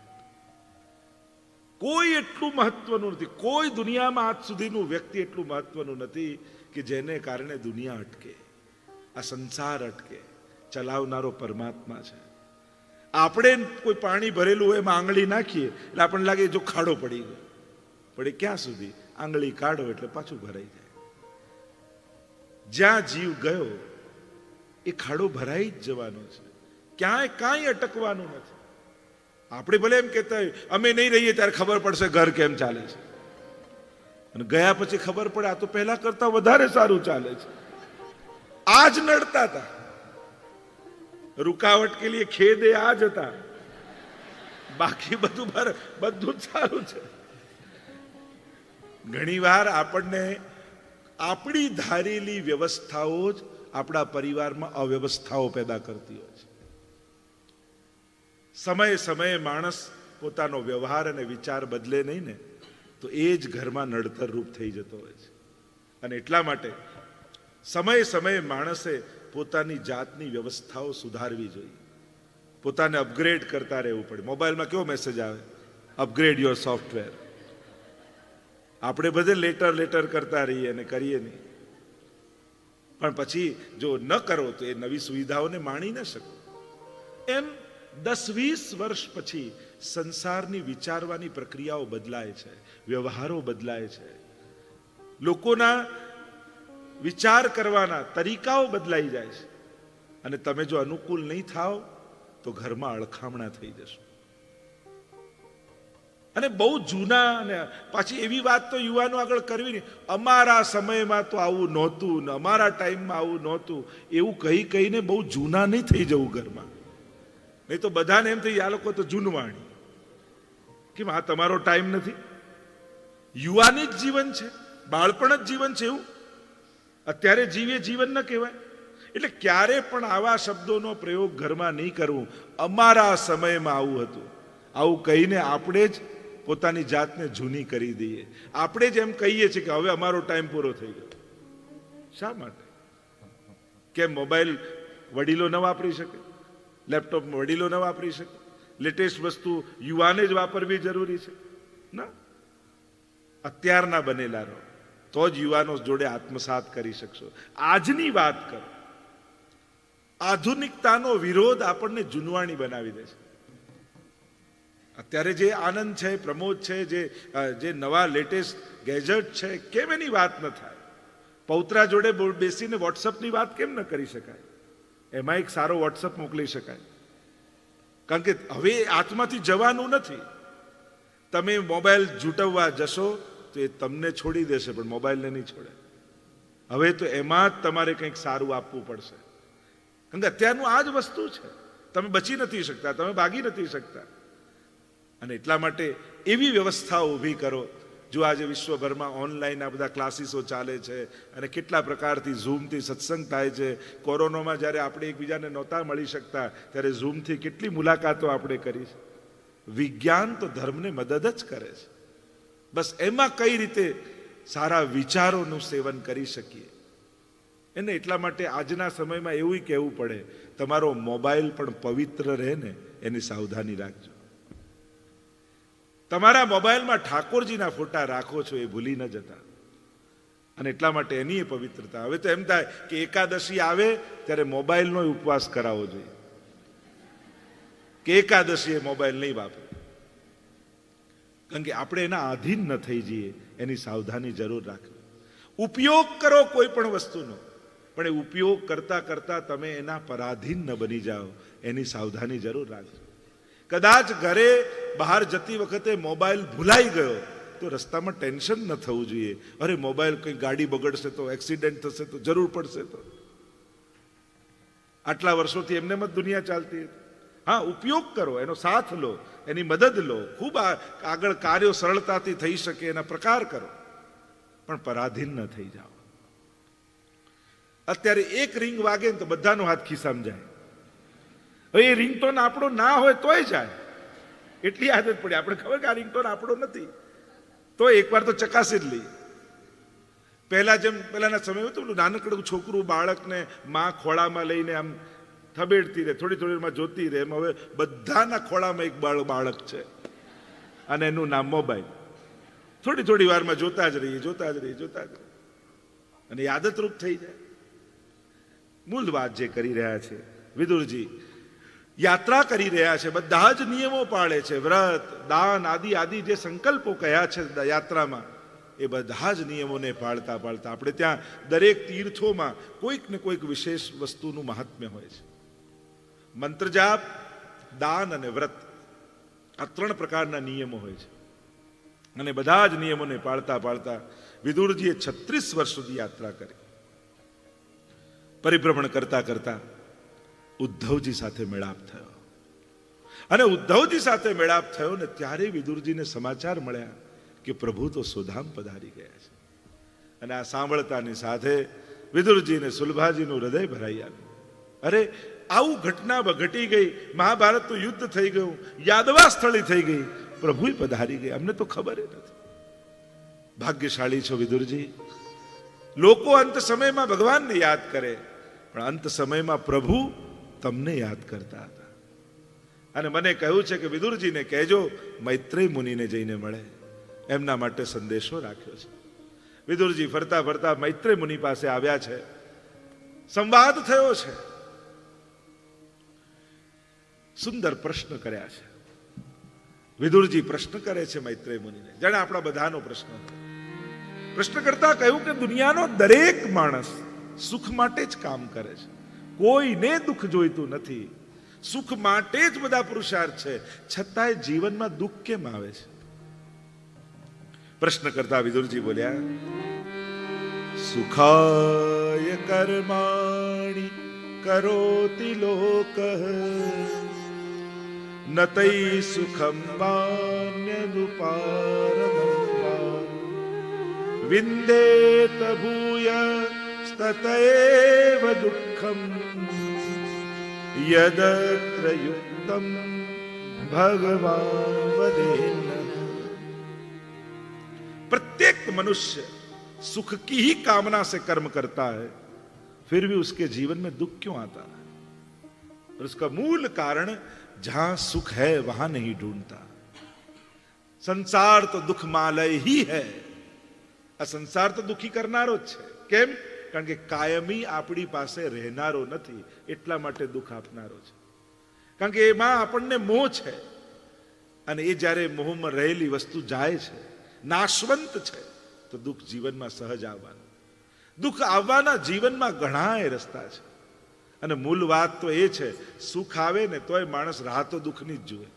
કોઈ એટલું મહત્વનું નથી, કોઈ દુનિયામાં આજ સુધીનું વ્યક્તિ એટલું મહત્વનું નથી કે જેને કારણે દુનિયા અટકે, આ સંસાર અટકે. ચલાવનારો પરમાત્મા છે. આપણે કોઈ પાણી ભરેલું હોય એમાં આંગળી નાખીએ એટલે આપણને લાગે જો ખાડો પડી ગયો, પણ એ ક્યાં સુધી? આંગળી કાઢો એટલે પાછું ભરાઈ જાય. જ્યાં જીવ ગયો એ ખાડો ભરાઈ જ જવાનો છે, ક્યાંય કાંઈ અટકવાનું નથી. આપણે ભલે એમ કહેતા હોય અમે નહીં રહીએ ત્યારે ખબર પડશે ઘર કેમ ચાલે છે, અને ગયા પછી ખબર પડે આ તો પહેલા કરતા વધારે સારું ચાલે છે. આજ નડતા હતા, रुकावट के लिए खेद आज था, बाकी બધું જ સારું છે. ઘણીવાર આપણને આપણી ધારેલી વ્યવસ્થાઓ જ આપણા પરિવારમાં અવ્યવસ્થાઓ પેદા કરતી હોય છે. સમયે સમયે માણસ પોતાનો વ્યવહાર અને વિચાર બદલે નહીં ને તો એ જ ઘરમાં નડતર રૂપ થઈ જતો હોય છે. અને એટલા માટે સમયે સમયે માણસે પોતાની જાતની વ્યવસ્થાઓ સુધારવી જોઈએ, પોતાને અપગ્રેડ કરતા રહેવું પડે. મોબાઈલમાં કેવો મેસેજ આવે, અપગ્રેડ યોર સોફ્ટવેર. આપણે બધે લેટર કરતા રહીએ અને કરીએ નહીં, પણ પછી જો ન કરો તો એ નવી સુવિધાઓને માણી ન શકો. એમ 10-20 વર્ષ પછી સંસારની વિચારવાની પ્રક્રિયાઓ બદલાય છે, વ્યવહારો બદલાય છે, લોકોના વિચાર કરવાના તરીકાઓ બદલાઈ જાય છે. અને તમે જો અનુકૂળ નહીં થાઓ તો ઘરમાં અળખામણા થઈ જશે. અને બહુ જૂના, અને પાછી એવી વાત તો યુવાનો આગળ કરવી નહીં, અમારા સમયમાં તો આવું નહોતું ને અમારા ટાઈમમાં આવું નહોતું, એવું કહીને બહુ જૂના નહીં થઈ જવું ઘરમાં. નહીં તો બધાને એમ થઈ આ લોકો તો જૂનવાણી. કેમ આ તમારો ટાઈમ નથી? યુવાની જ જીવન છે, બાળપણ જ જીવન છે, એવું અત્યારે જીવીએ જીવન ન કહેવાય. એટલે ક્યારે પણ આવા શબ્દોનો પ્રયોગ ઘરમાં નહીં કરવું. અમારા સમયમાં આવું હતું, આવું કહીને આપણે જ પોતાની જાતને જૂની કરી દઈએ. આપણે જ એમ કહીએ છીએ કે હવે અમારો ટાઈમ પૂરો થઈ ગયો. શા માટે? કેમ મોબાઈલ વડીલો ન વાપરી શકે? લેપટોપ વડીલો ન વાપરી શકે? લેટેસ્ટ વસ્તુ યુવાને જ વાપરવી જરૂરી છે? ના, અત્યારના બનેલા રહો તો જ યુવાનો જોડે આત્મસાત કરી શકશો. આજની વાત કરો. આધુનિકતાનો વિરોધ આપણને જૂનવાણી બનાવી દે છે. અત્યારે જે આનંદ છે, પ્રમોદ છે, જે નવા લેટેસ્ટ ગેજેટ છે, કેમ એની વાત ન થાય? પૌત્રા જોડે બેસીને વોટ્સઅપની વાત કેમ ન કરી શકાય? એમાં એક સારો વોટ્સઅપ મોકલી શકાય. કારણ કે હવે હાથમાંથી જવાનું નથી. તમે મોબાઈલ જૂટવવા જશો તો એ તમને છોડી દેશે, પણ મોબાઈલને નહીં છોડે. હવે તો એમાં જ તમારે કંઈક સારું આપવું પડશે. કારણ કે અત્યારનું આ જ વસ્તુ છે. તમે બચી નથી શકતા, તમે ભાગી નથી શકતા. અને એટલા માટે એવી વ્યવસ્થાઓ ઊભી કરો. જો આજે વિશ્વભરમાં ઓનલાઈન આ બધા ક્લાસીસો ચાલે છે અને કેટલા પ્રકારથી ઝૂમથી સત્સંગ થાય છે. કોરોનામાં જ્યારે આપણે એકબીજાને નહોતા મળી શકતા ત્યારે ઝૂમથી કેટલી મુલાકાતો આપણે કરી છે. વિજ્ઞાન તો ધર્મને મદદ જ કરે છે. બસ એમાં કઈ રીતે સારા વિચારોનું સેવન કરી શકીએ એને. એટલા માટે આજના સમયમાં એવું કહેવું પડે, તમારો મોબાઈલ પણ પવિત્ર રહે ને એની સાવધાની રાખજો. તમારા મોબાઈલમાં ઠાકોરજીના ફોટા રાખો છો એ ભૂલી ન જતા. અને એટલા માટે એની પવિત્રતા. હવે તો એમ થાય કે એકાદશી આવે ત્યારે મોબાઈલનો ઉપવાસ કરાવવો જોઈએ, કે એકાદશીએ મોબાઈલ નહીં વાપરો. કારણ કે આપણે એના આધીન ન થઈ જઈએ એની સાવધાની જરૂર રાખવી. ઉપયોગ કરો કોઈ પણ વસ્તુનો, પણ એ ઉપયોગ કરતા કરતા તમે એના પરાધીન ન બની જાઓ એની સાવધાની જરૂર રાખજો. કદાચ ઘરે બહાર જતી વખતે મોબાઈલ ભૂલાઈ ગયો તો રસ્તામાં ટેન્શન ન થવું જોઈએ. અરે મોબાઈલ કંઈ ગાડી બગડશે તો, એક્સિડન્ટ થશે તો, જરૂર પડશે તો. આટલા વર્ષોથી એમને જ દુનિયા ચાલતી હતી. હા, ઉપયોગ કરો, એનો સાથ લો, એની મદદ લો, ખૂબ આગળ કાર્યો સરળતાથી થઈ શકે એના પ્રકાર કરો, પણ પરાધીન ન થઈ જાઓ. અત્યારે એક રિંગ વાગે ને તો બધાનો હાથ ખિસ્સામાં જાય. હવે એ રિંગટોન આપણો ના હોય તોય જાય, એટલી આદત પડી. આપણે ખબર કે આ રિંગટોન આપણો નથી તો એકવાર તો ચકાસી જ લઈએ. પહેલાના સમયમાં તો નાનકડું છોકરું બાળકને માં ખોળામાં લઈને આમ થબેડતી રહે, થોડી વારમાં જોતી રહે. એમ હવે બધાના ખોળામાં એક બાળક છે અને એનું નામ મોબાઈલ. થોડી વારમાં જોતા જ રહીએ. અને એ આદતરૂપ થઈ જાય. મૂળ વાત જે કરી રહ્યા છે વિદુરજી, યાત્રા કરી રહ્યા છે, બધા જ નિયમો પાળે છે. વ્રત, દાન આદિ જે સંકલ્પો કયા છે યાત્રામાં, એ બધા જ નિયમોને પાળતા આપણે ત્યાં દરેક તીર્થોમાં કોઈક ને કોઈક વિશેષ વસ્તુનું મહાત્મ્ય હોય છે. મંત્ર જાપ, દાન અને વ્રત, આ 3 પ્રકારના નિયમો હોય છે. અને બધા જ નિયમોને પાળતા વિદુરજીએ 36 વર્ષ સુધી યાત્રા કરી. પરિભ્રમણ કરતા ઉદ્ધવજી સાથે મેળાપ થયો. અને ઉદ્ધવજી સાથે મેળાપ થયો ને ત્યારે વિદુરજીને સમાચાર મળ્યા કે પ્રભુ તો સુધામ પધારી ગયા છે. અને આ સાંભળતાની સાથે વિદુરજીને સુલભાજીનું હૃદય ભરાઈ આવ્યું. અરે આવું ઘટના ઘટી ગઈ, મહાભારતનું યુદ્ધ થઈ ગયું, યાદવા સ્થળી થઈ ગઈ, પ્રભુ પધારી ગઈ, અમને તો ખબર નથી. ભાગ્યશાળી છો વિદુરજી. લોકો અંત સમયમાં ભગવાનને યાદ કરે, પણ અંત સમયમાં પ્રભુ તમને યાદ કરતા હતા. અને મને કહ્યું છે કે વિદુરજીને કહેજો મૈત્રેય મુનિને જઈને મળે, એમના માટે સંદેશો રાખ્યો છે. વિદુરજી ફરતા ફરતા મૈત્રેય મુનિ પાસે આવ્યા છે. સંવાદ થયો છે, સુંદર પ્રશ્ન કર્યા છે. વિદુરજી પ્રશ્ન કરે છે મૈત્રેય મુનિને, જાણે આપણા બધાનો પ્રશ્ન. પ્રશ્ન કરતા કહ્યું કે દુનિયાનો દરેક માણસ સુખ માટે જ કામ કરે છે, કોઈને દુઃખ જોઈતું નથી, સુખ માટે જ બધા પુરુષાર્થ છે, છતાંય જીવનમાં દુઃખ કેમ આવે છે? પ્રશ્ન કરતા વિદુરજી બોલ્યા, સુખાય કર્માણિ કરોતિ લોકઃ નતૈ સુખમ વાન્યદુપારમં વિંદેત ભૂય તતએવ દુઃખમ યદત્ર યુક્તમ ભગવાન વદેન. प्रत्येक मनुष्य सुख की ही कामना से कर्म करता है, फिर भी उसके जीवन में दुख क्यों आता है? और उसका मूल कारण जहां सुख है वहां नहीं ढूंढता. संसार तो दुखमालय ही है. આ સંસાર તો દુખી કરનારો જ છે. કેમ? કારણ કે કાયમી આપણી પાસે રહેનારો નથી, એટલા માટે દુઃખ આપનારો છે. કારણ કે એમાં આપણને મોહ છે, અને એ જ્યારે મોહમાં રહેલી વસ્તુ જાય છે, નાશવંત છે, તો દુઃખ જીવનમાં સહજ આવવાનું. દુઃખ આવવાના જીવનમાં ઘણા રસ્તા છે, અને મૂળ વાત તો એ છે, સુખ આવે ને તોય માણસ રાહ તો દુઃખની જ જુએ.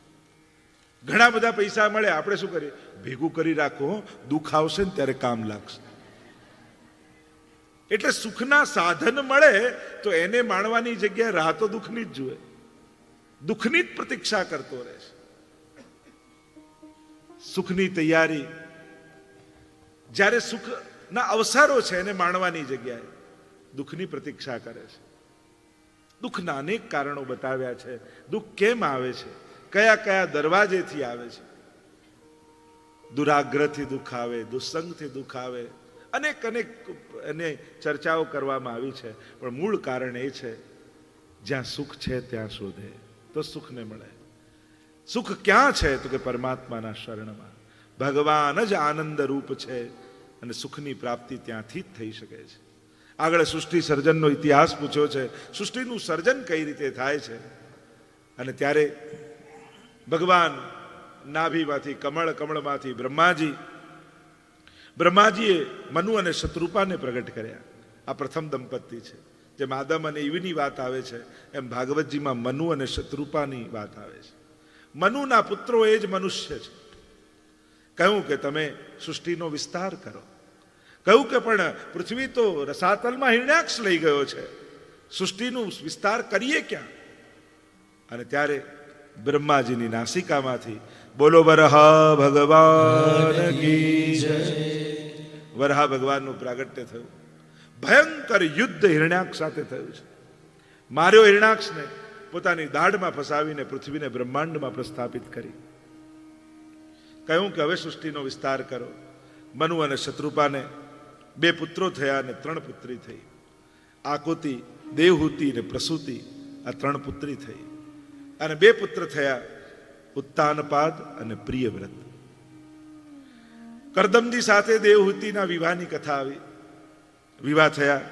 ઘણા બધા પૈસા મળે, આપણે શું કરીએ? ભેગું કરી રાખો, દુઃખ આવશે ને ત્યારે કામ લાગશે. એટલે સુખના સાધન મળે તો એને માણવાની જગ્યાએ રાહ તો દુઃખની જ જુએ, દુઃખની જ પ્રતીક્ષા કરતો રહેશે. સુખની તૈયારી, જ્યારે સુખના અવસરો છે એને માણવાની જગ્યાએ દુઃખની પ્રતીક્ષા કરે છે. દુઃખના અનેક કારણો બતાવ્યા છે. દુઃખ કેમ આવે છે, કયા કયા દરવાજેથી આવે છે. દુરાગ્રહથી દુઃખ આવે, દુસ્સંગથી દુઃખ આવે, અનેક અનેક એને ચર્ચાઓ કરવામાં આવી છે. પણ મૂળ કારણ એ છે, જ્યાં સુખ છે ત્યાં શોધે તો સુખને મળે. સુખ ક્યાં છે? તો કે પરમાત્માના શરણમાં. ભગવાન જ આનંદ રૂપ છે, અને સુખની પ્રાપ્તિ ત્યાંથી જ થઈ શકે છે. આગળ સૃષ્ટિ સર્જનનો ઇતિહાસ પૂછ્યો છે, સૃષ્ટિનું સર્જન કઈ રીતે થાય છે. અને ત્યારે ભગવાન નાભીમાંથી કમળ, કમળમાંથી બ્રહ્માજીએ મનુ અને શત્રુપાને પ્રગટ કર્યા. આ પ્રથમ દંપતી છે. જેમ આદમ અને ઈવની વાત આવે છે, એમ ભાગવતજીમાં મનુ અને શત્રુપાની વાત આવે છે. મનુના પુત્રો એ જ મનુષ્ય છે. કહ્યું કે તમે સૃષ્ટિનો વિસ્તાર કરો. કહ્યું કે પણ પૃથ્વી તો રસાતલમાં હિરણ્યાક્ષ લઈ ગયો છે, સૃષ્ટિનું વિસ્તાર કરીએ ક્યાં? અને ત્યારે બ્રહ્માજીની નાસિકામાંથી બોલો વરહા ભગવાન કી જય, વરહા ભગવાનનું પ્રાગટ્ય થયું. ભયંકર યુદ્ધ હિરણ્યાક્ષ સાથે થયું છે. માર્યો હિરણ્યાક્ષને, પોતાની દાઢમાં ફસાવીને પૃથ્વીને બ્રહ્માંડમાં પ્રસ્થાપિત કરી. કહ્યું કે હવે સૃષ્ટિનો વિસ્તાર કરો. મનુ અને શત્રુપાને 2 પુત્રો થયા અને 3 પુત્રી થઈ. આકુતિ, દેવહૂતિ અને પ્રસૂતિ, આ 3 પુત્રી થઈ. અને 2 પુત્ર થયા, ઉત્તાનપાદ અને પ્રિયવ્રત. કરદમજી સાથે દેવહૂતિના વિવાહની કથા આવી. વિવાહ થયા,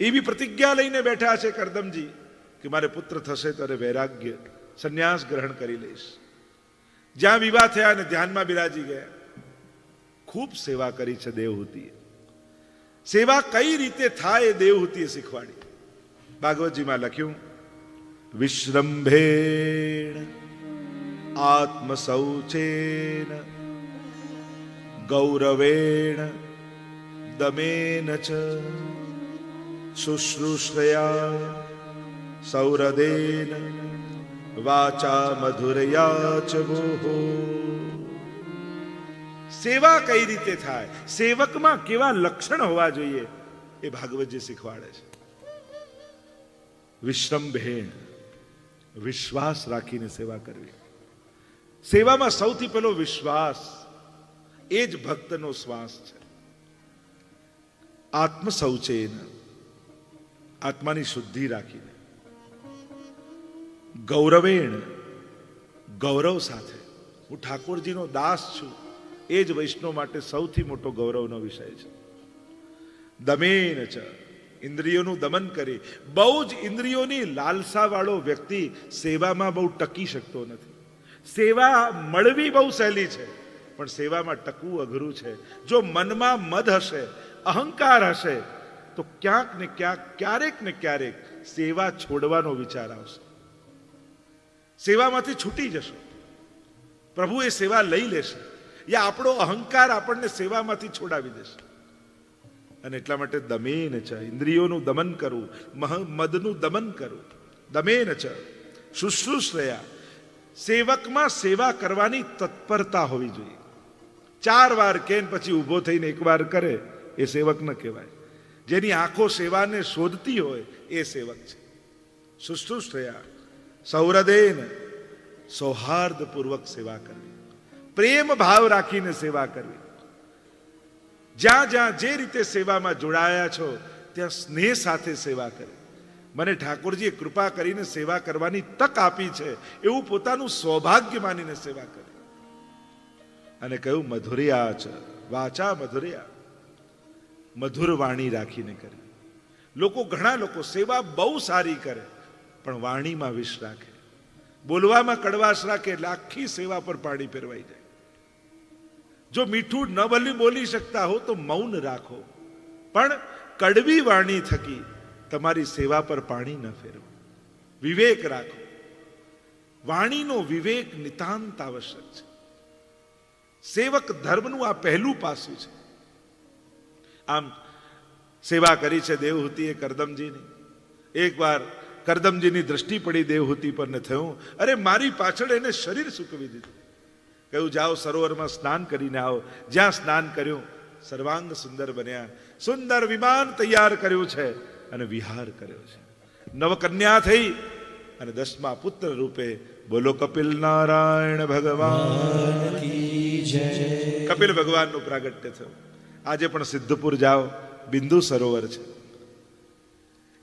એવી પ્રતિજ્ઞા લઈને બેઠા છે કરદમજી કે મારે પુત્ર થશે તો વૈરાગ્ય સંન્યાસ ગ્રહણ કરી લઈશ. જ્યાં વિવાહ થયા અને ધ્યાનમાં બિરાજી ગયા. ખૂબ સેવા કરી છે દેવહૂતિએ. સેવા કઈ રીતે થાય એ દેવહૂતિએ શીખવાડી. ભાગવતજીમાં લખ્યું, વિશ્રંભેણ આત્મશૌચેન ગૌરવેણ દમેન ચ શુશ્રૂષયા સૌરદેન વાચા મધુરયા ચ વોહો. સેવા કઈ રીતે થાય, સેવકમાં કેવા લક્ષણ હોવા જોઈએ, એ ભાગવતજી શીખવાડે છે. વિશ્રંભેણ, વિશ્વાસ રાખીને સેવા કરવી. સેવામાં સૌથી પહેલો વિશ્વાસ, એ જ ભક્તનો શ્વાસ છે. આત્મશૌચેન, આત્માની શુદ્ધિ રાખીને. ગૌરવેણ, ગૌરવ સાથે. હું ઠાકોરજીનો દાસ છું, એ જ વૈષ્ણવ માટે સૌથી મોટો ગૌરવનો વિષય છે. દમેન ચ, ઇન્દ્રિયોનું દમન કરી. બહુ જ ઇન્દ્રિયોની લાલસા વાળો વ્યક્તિ સેવામાં બહુ ટકી શકતો નથી. સેવા મળવી બહુ સહેલી છે, પણ સેવામાં ટકવું અઘરું છે. જો મનમાં મદ હશે, અહંકાર હશે, તો ક્યાંક ને ક્યાંક, ક્યારેક ને ક્યારેક સેવા છોડવાનો વિચાર આવશે. સેવામાંથી છૂટી જશો, પ્રભુ એ સેવા લઈ લેશે, યા આપણો અહંકાર આપણને સેવામાંથી છોડાવી દેશે. અને એટલા માટે દમેન ચ, ઇન્દ્રિયોનું દમન કરવું, મદનું દમન કરવું. દમેન ચ શુશ્રૂષયા, સેવકમાં સેવા કરવાની તત્પરતા હોવી જોઈએ. 4 વાર કે પછી ઊભો થઈને 1 વાર કરે એ સેવક ન કહેવાય. જેની આંખો સેવાને શોધતી હોય એ સેવક છે. શુશ્રૂષયા સૌહૃદેન, સૌહાર્દપૂર્વક સેવા કરવી, પ્રેમ ભાવ રાખીને સેવા કરવી. જ્યાં જ્યાં જે રીતે સેવામાં જોડાયા છો ત્યાં સ્નેહ સાથે સેવા કરવી. મને ઠાકોરજીએ કૃપા કરીને સેવા કરવાની તક આપી છે એવું પોતાનું સૌભાગ્ય માનીને સેવા કરવી. અને કહ્યું મધુર્યા ચ, વાચા મધુર્યા, મધુર વાણી રાખીને કરવી. ઘણા લોકો સેવા બહુ સારી કરે, પણ વાણીમાં વિષ રાખે, બોલવામાં કડવાશ રાખે, એટલે આખી સેવા પર પાણી ફેરવાઈ જાય. જો મીઠું ન બોલી શકતા હો તો મૌન રાખો, પણ કડવી વાણી થકી તમારી સેવા પર પાણી ન ફેરવો. વિવેક રાખો. વાણીનો વિવેક નિતાંત આવશ્યક છે. સેવક ધર્મનું આ પહેલું પાસું છે. આમ સેવા કરી છે દેવહૂતિએ કરદમજીની. એકવાર કરદમજીની દ્રષ્ટિ પડી દેવહૂતિ પર ને થયું, અરે મારી પાછળ એને શરીર સૂકવી દીધું. કહ્યું જાઓ સરોવરમાં સ્નાન કરીને આવો. જ્યાં સ્નાન કર્યું, સર્વાંગ સુંદર બન્યા, સુંદર વિમાન તૈયાર કર્યું છે અને વિહાર કર્યો છે. નવકન્યા થઈ અને 10મા પુત્ર રૂપે બોલો કપિલ નારાયણ ભગવાન કી જય. કપિલ ભગવાનનું પ્રાગટ્ય થયું. આજે પણ સિદ્ધપુર જાઓ, બિંદુ સરોવર છે.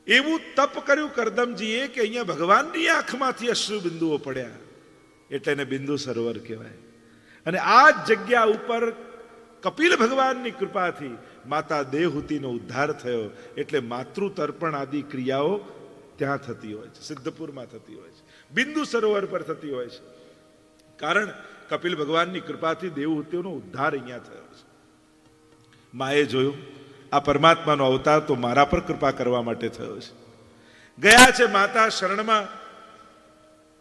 એવું તપ કર્યું કરદમજીએ કે અહીંયા ભગવાનની આંખમાંથી અશ્રુ બિંદુઓ પડ્યા, એટલે એને બિંદુ સરોવર કહેવાય. અને આ જ જગ્યા ઉપર કપિલ ભગવાનની કૃપાથી માતા દેવહૂતિનો ઉદ્ધાર થયો. એટલે માતૃતર્પણ આદિ ક્રિયાઓ ત્યાં થતી હોય છે, સિદ્ધપુરમાં થતી હોય છે, બિંદુ સરોવર પર થતી હોય છે. કારણ કપિલ ભગવાનની કૃપાથી દેવહૂતિનો ઉદ્ધાર અહીંયા થયો છે. માએ જોયું આ પરમાત્માનો અવતાર તો મારા પર કૃપા કરવા માટે થયો છે. ગયા છે માતા શરણમાં,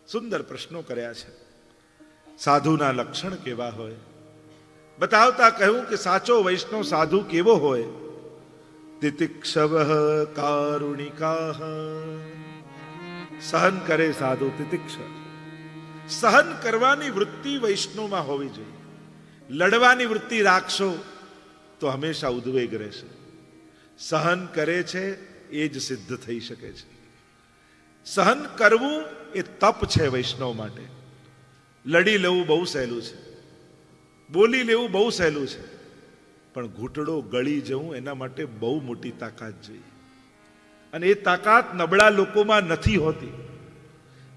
સુંદર પ્રશ્નો કર્યા છે. સાધુના લક્ષણ કેવા હોય બતાવતા કહ્યું કે સાચો વૈષ્ણવ સાધુ કેવો હોય? તિતિક્ષવ કારુણિકા, સહન કરે સાધુ. તિતિક્ષ, સહન કરવાની વૃત્તિ વૈષ્ણવમાં હોવી જોઈએ. લડવાની વૃત્તિ રાખશો તો હંમેશા ઉદ્વેગ રહેશે. સહન કરે છે એ જ સિદ્ધ થઈ શકે છે. સહન કરવું એ તપ છે વૈષ્ણવ માટે. લડી લેવું બહુ સહેલું છે, બોલી લેવું બહુ સહેલું છે, પણ ઘૂંટડો ગળી જવું એના માટે બહુ મોટી તાકાત જોઈએ. અને એ તાકાત નબળા લોકોમાં નથી હોતી.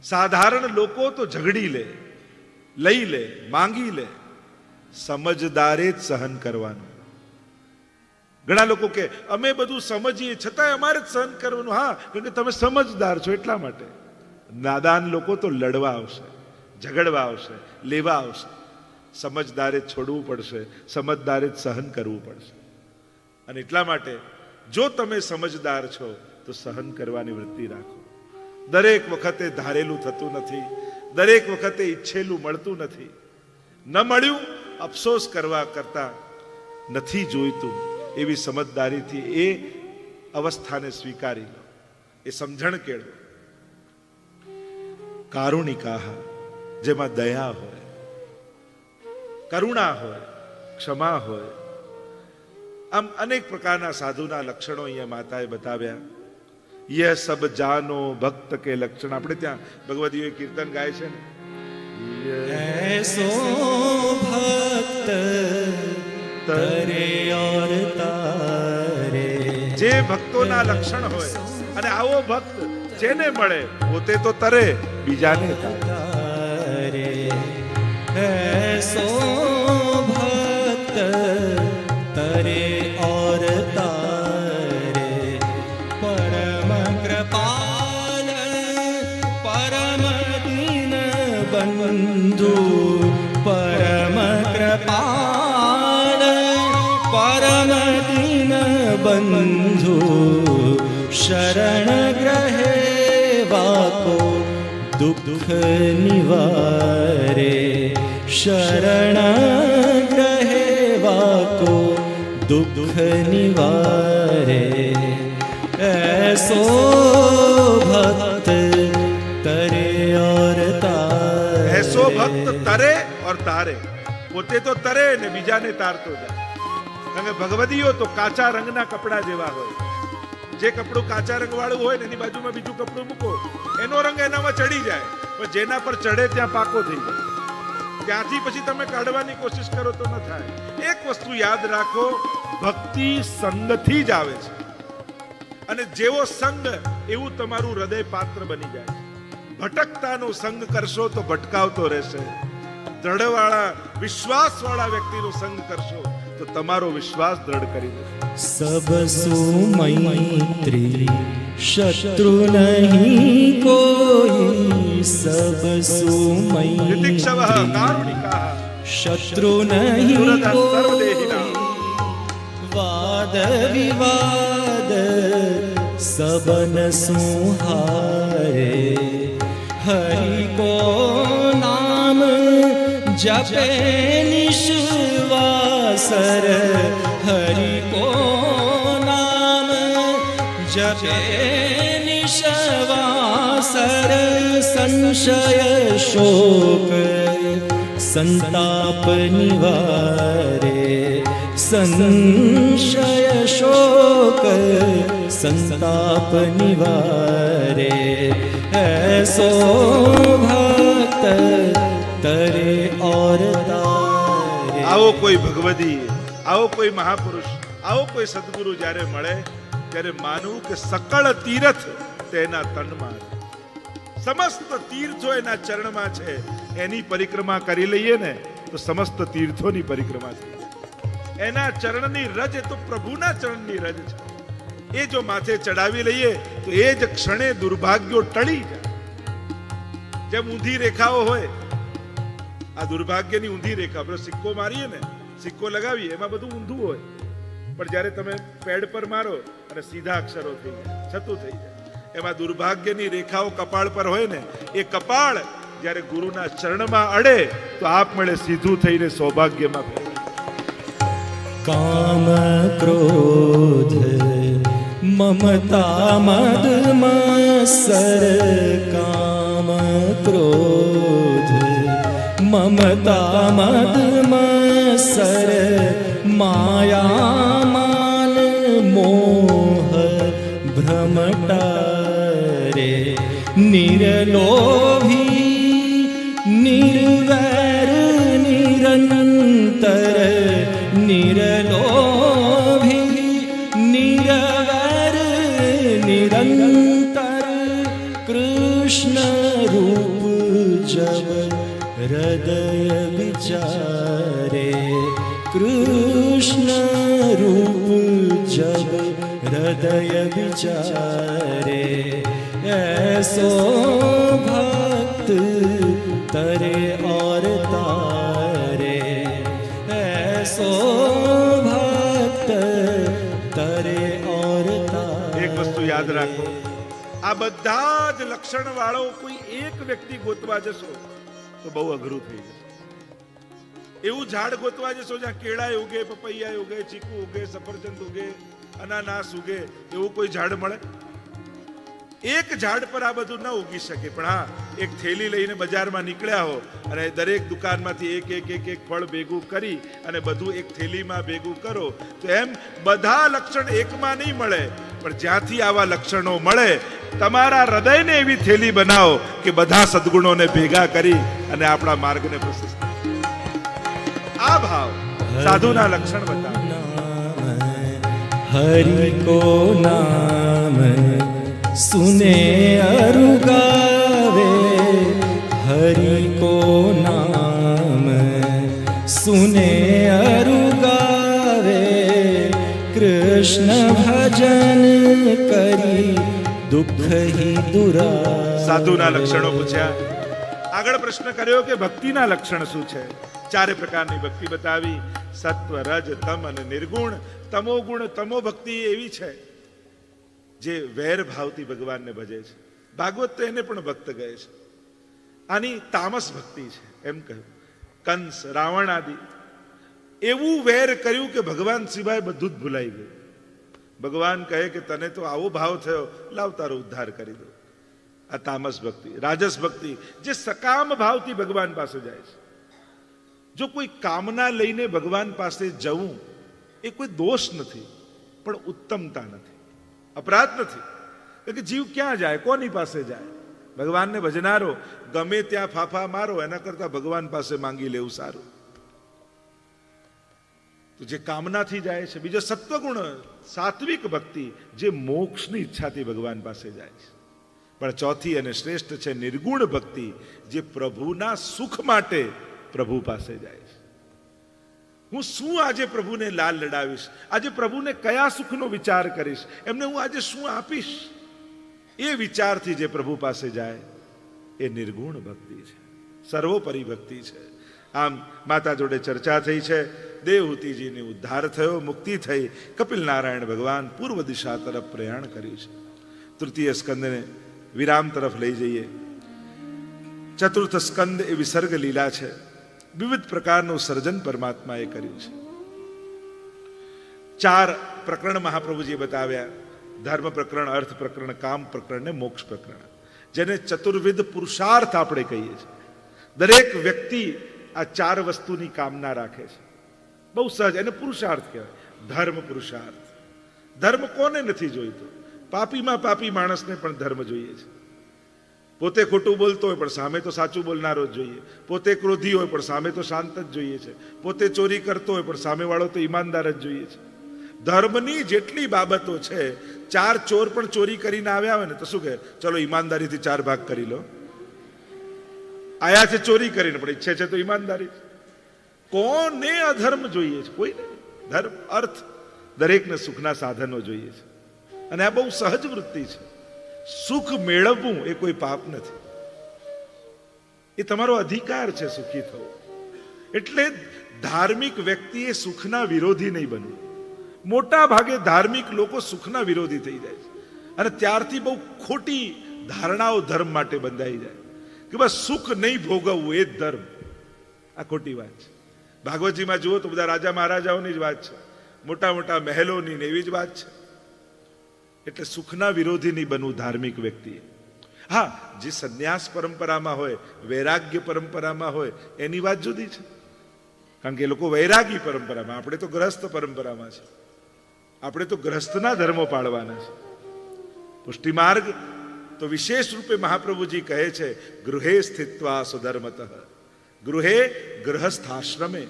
સાધારણ લોકો તો ઝઘડી લે, લઈ લે, માંગી લે. સમજદારે જ સહન કરવાનું. ઘણા લોકો કે અમે બધું સમજીએ છતાંય અમારે જ સહન કરવાનું. હા, કારણ કે તમે સમજદાર છો એટલા માટે. નાદાન લોકો તો લડવા આવશે, ઝઘડવા આવશે, લેવા આવશે. સમજદારે છોડવું પડશે, સમજદારે જ સહન કરવું પડશે. અને એટલા માટે જો તમે સમજદાર છો તો સહન કરવાની વૃત્તિ રાખો. દરેક વખતે ધારેલું થતું નથી, દરેક વખતે ઈચ્છેલું મળતું નથી. ન મળ્યું અફસોસ કરવા કરતા નથી જોઈતું એવી સમજદારીથી એ અવસ્થાને સ્વીકારી લો, એ સમજણ કેળવો. કારુણિકા, જેમાં દયા હોય, કરુણા હોય, ક્ષમા હોય. આમ અનેક પ્રકારના સાધુના લક્ષણો અહીંયા માતાએ બતાવ્યા. યહ સબ જાનો ભક્ત કે લક્ષણ. આપણે ત્યાં ભગવદીઓ કીર્તન ગાય છે ને, ऐसो भक्त तरे और तारे. જે ભક્તોના લક્ષણ હોય અને આવો ભક્ત જેને મળે પોતે તો તરે, બીજાને તારે. ऐसो भक्त तरे और तारे. परम कृपाल परम दीन बंधु. परम कृपाल परम दीन बंधु. शरण ग्रहे वाको दुख निवारे. शरण ग्रहे वाको दुख निवारे. ऐसो भक्त तरे और तारे. ऐसो भक्त तरे और तारे. પોતે તો તરે ને બીજાને તારતો જાય. કારણ કે ભગવદીઓ તો કાચા રંગના કપડા જેવા હોય. જે કપડું કાચા રંગ વાળું હોય ને એની બાજુમાં બીજું કપડું મૂકો, એનો રંગ એનામાં ચડી જાય, પણ જેના પર ચડે ત્યાં પાકો થઈ જાય. ત્યાંથી પછી તમે કાઢવાની કોશિશ કરો તો ન થાય. એક વસ્તુ યાદ રાખો, ભક્તિ સંગથી જ આવે છે, અને જેવો સંગ એવું તમારું હૃદય પાત્ર બની જાય છે. ભટકતાનો સંગ કરશો તો ભટકાવતો રહેશે. દ્રઢવાળા વિશ્વાસવાળા વ્યક્તિનો સંગ કરશો તો તમારો વિશ્વાસ દ્રઢ કરી દેશે. सब सुमैत्री शत्रु नहीं कोई. सब ऋतिक्षवः सुमैत्री कारुणिकाः शत्रु नहीं कोई. वाद विवाद सबन सुहारे. हरि को नाम जपे निश्वासर. हरि को नाम जपे निश्वासर. संशय शोक संताप निवारे. संशय शोक संताप निवारे. ऐसो भक्त तरे और तारे. આવો કોઈ ભગવદી, આવો કોઈ મહાપુરુષ, આવો કોઈ સદગુરુ જ્યારે મળે ત્યારે માનવું કે સકળ તીર્થ તેના તનમાં, સમસ્ત તીર્થો એના ચરણમાં છે. એની પરિક્રમા કરી લઈએ ને તો સમસ્ત તીર્થોની પરિક્રમા થઈ જાય. એના ચરણની રજ એ તો પ્રભુના ચરણની રજ છે. એ જો માથે ચડાવી લઈએ તો એ જ ક્ષણે દુર્ભાગ્યો ટળી જાય. જેમ ઊંધી રેખાઓ હોય, આ દુર્ભાગ્યની ઊંધી રેખા, આપણે સિક્કો મારીએ ને, સિક્કો લગાવીએ એમાં બધું ઊંધું હોય, પણ જ્યારે તમે પેડ પર મારો અને સીધા અક્ષરો થઈ જાય, છતું થઈ જાય. એમાં દુર્ભાગ્યની રેખાઓ કપાળ પર હોય ને, એ કપાળ જ્યારે ગુરુના ચરણમાં અડે તો આપમેળે સીધું થઈને સૌભાગ્યમાં ફેરવાય. काम क्रोध ममता मद मत्सर. काम क्रोध ममता मद मत्सर. माया मान मोह भ्रमटारे. निरलोभी निर्वैर निरंतर. निरलोभी निरवैर निरंतर. कृष्ण रूप जब हृदय विचारे. कृष्ण रूप जब हृदय विचारे. ऐसो भक्त तरे और तारे. ऐसो भक्त तरे और तारे. એક વસ્તુ યાદ રાખો, આ બધા જ લક્ષણ વાળો કોઈ એક વ્યક્તિ ગોતવા જશો તો બહુ અઘરું થઈ જશે. એવું ઝાડ ગોતવા જશો જ્યાં કેળા ઉગે, પપૈયા ઉગે, ચીકુ ઉગે, સફરજન ઉગે, અનાનાસ ઉગે, એવું કોઈ ઝાડ મળે? એક ઝાડ પર આ બધું ન ઉગી શકે, પણ હા, એક થેલી લઈને બજારમાં નીકળ્યા હો અને દરેક દુકાનમાંથી એક એક એક એક ફળ ભેગું કરી અને બધું એક થેલીમાં ભેગું કરો, તો એમ બધા લક્ષણ એકમાં નહીં મળે, પણ જ્યાંથી આવા લક્ષણો મળે તમારા હૃદયને એવી થેલી બનાવો કે બધા સદગુણોને ભેગા કરી અને આપણા માર્ગને પ્રશસ્ત. આ ભાવ સાધુના લક્ષણ બતાવે. हरि को नाम सुने अरु गावे, हरि को नाम सुने अरु गावे, कृष्ण भजन करी दुख ही दुरा. સાધુના લક્ષણો પૂછ્યા. આગળ પ્રશ્ન કર્યો કે ભક્તિના લક્ષણ શું છે? ચારે પ્રકારની ભક્તિ બતાવી: સત્વ, રજ, તમ અને નિર્ગુણ. તમો ગુણ, તમો ભક્તિ એવી છે જે વેર ભાવથી ભગવાનને ભજે છે. ભાગવત તો એને પણ ભક્ત કહે છે. આની તામસ ભક્તિ છે એમ કહ્યું. કંસ, રાવણ આદિ એવું વેર કર્યું કે ભગવાન સિવાય બધું જ ભૂલાઈ ગયું. ભગવાન કહે કે તને તો આવો ભાવ થયો, લાવ તારો ઉદ્ધાર કરી દો. આ તામસ ભક્તિ. રાજસ ભક્તિ જે સકામ ભાવથી ભગવાન પાસે જાય છે. જો કોઈ કામના લઈને ભગવાન પાસે જવું એ કોઈ દોષ નથી, પણ ઉત્તમતા નથી, અપરાધ નથી. કે જીવ ક્યાં જાય, કોની પાસે જાય? ભગવાનને ભજનારો ગમે ત્યાં ફાફા મારો, એના કરતા ભગવાન પાસે માંગી લેવું સારું. તો જે કામનાથી જાય છે. બીજો સત્વગુણ, સાત્વિક ભક્તિ જે મોક્ષની ઈચ્છાથી ભગવાન પાસે જાય છે. પણ ચોથી અને શ્રેષ્ઠ છે નિર્ગુણ ભક્તિ જે પ્રભુના સુખ માટે પ્રભુ પાસે જાય છે. હું શું આજે પ્રભુને લાલ લડાવીશ, આજે પ્રભુને કયા સુખનો વિચાર કરીશ, એમને હું આજે શું આપીશ, એ વિચારથી જે પ્રભુ પાસે જાય એ નિર્ગુણ ભક્તિ છે, સર્વોપરી ભક્તિ છે. આમ માતા જોડે ચર્ચા થઈ છે. દેવહૂતિજીને ઉદ્ધાર થયો, મુક્તિ થઈ. કપિલ નારાયણ ભગવાન પૂર્વ દિશા તરફ પ્રયાણ કર્યું છે. તૃતીય સ્કંદને વિરામ તરફ લઈ જઈએ. ચતુર્થ સ્કંદ એ વિસર્ગ લીલા છે. વિવિધ પ્રકારનું સર્જન પરમાત્માએ કર્યું છે. 4 પ્રકરણ મહાપ્રભુજીએ બતાવ્યા: ધર્મ પ્રકરણ, અર્થ પ્રકરણ, કામ પ્રકરણ ને મોક્ષ પ્રકરણ, જેને ચતુર્વિધ પુરુષાર્થ આપણે કહીએ છીએ. દરેક વ્યક્તિ આ 4 વસ્તુની કામના રાખે છે. બહુ સહજ, એને પુરુષાર્થ કહેવાય. ધર્મ પુરુષાર્થ. ધર્મ કોને નથી જોઈતો? પાપીમાં પાપી માણસને પણ ધર્મ જોઈએ છે. પોતે ખોટું બોલતો હોય પણ સામે તો સાચું બોલનારો જ જોઈએ. પોતે ક્રોધી હોય પણ સામે તો શાંત જ જોઈએ છે. પોતે ચોરી કરતો હોય પણ સામેવાળો તો ઈમાનદાર જ જોઈએ છે. ધર્મની જેટલી બાબતો છે, 4 ચોર પણ ચોરી કરીને આવ્યા હોય ને તો શું કહે? ચલો ઈમાનદારીથી 4 ભાગ કરી લો. આયા છે ચોરી કરીને, પણ ઈચ્છે છે તો ઈમાનદારી. કોને અધર્મ જોઈએ છે? કોઈ નહીં. ધર્મ, અર્થ, દરેકને સુખના સાધનો જોઈએ છે. અને આ બહુ સહજ વૃત્તિ છે. સુખ મેળવવું એ કોઈ પાપ નથી, એ તમારો અધિકાર છે સુખી થવો. એટલે ધાર્મિક વ્યક્તિએ સુખના વિરોધી નહીં બનવું. મોટા ભાગે ધાર્મિક લોકો સુખના વિરોધી થઈ જાય છે અને ત્યારથી બહુ ખોટી ધારણાઓ ધર્મ માટે બંધાઈ જાય કે બસ સુખ નહીં ભોગવવું એ જ ધર્મ. આ ખોટી વાત છે. ભાગવતજીમાં જુઓ તો બધા રાજા મહારાજાઓની જ વાત છે, મોટા મોટા મહેલોની ને એવી જ વાત છે. એટલે સુખના વિરોધી નહીં બનવું ધાર્મિક વ્યક્તિએ. હા, જે સંન્યાસ પરંપરામાં હોય, વૈરાગ્ય પરંપરામાં હોય, એની વાત જુદી છે. કારણ કે એ લોકો વૈરાગી પરંપરામાં, આપણે તો ગ્રસ્ત પરંપરામાં છે. આપણે તો ગ્રસ્તના ધર્મો પાળવાના છે. પુષ્ટિ માર્ગ તો વિશેષ રૂપે મહાપ્રભુજી કહે છે, ગૃહે સ્થિત્વા સુધર્મતઃ. ગૃહે ગ્રહસ્થાશ્રમે.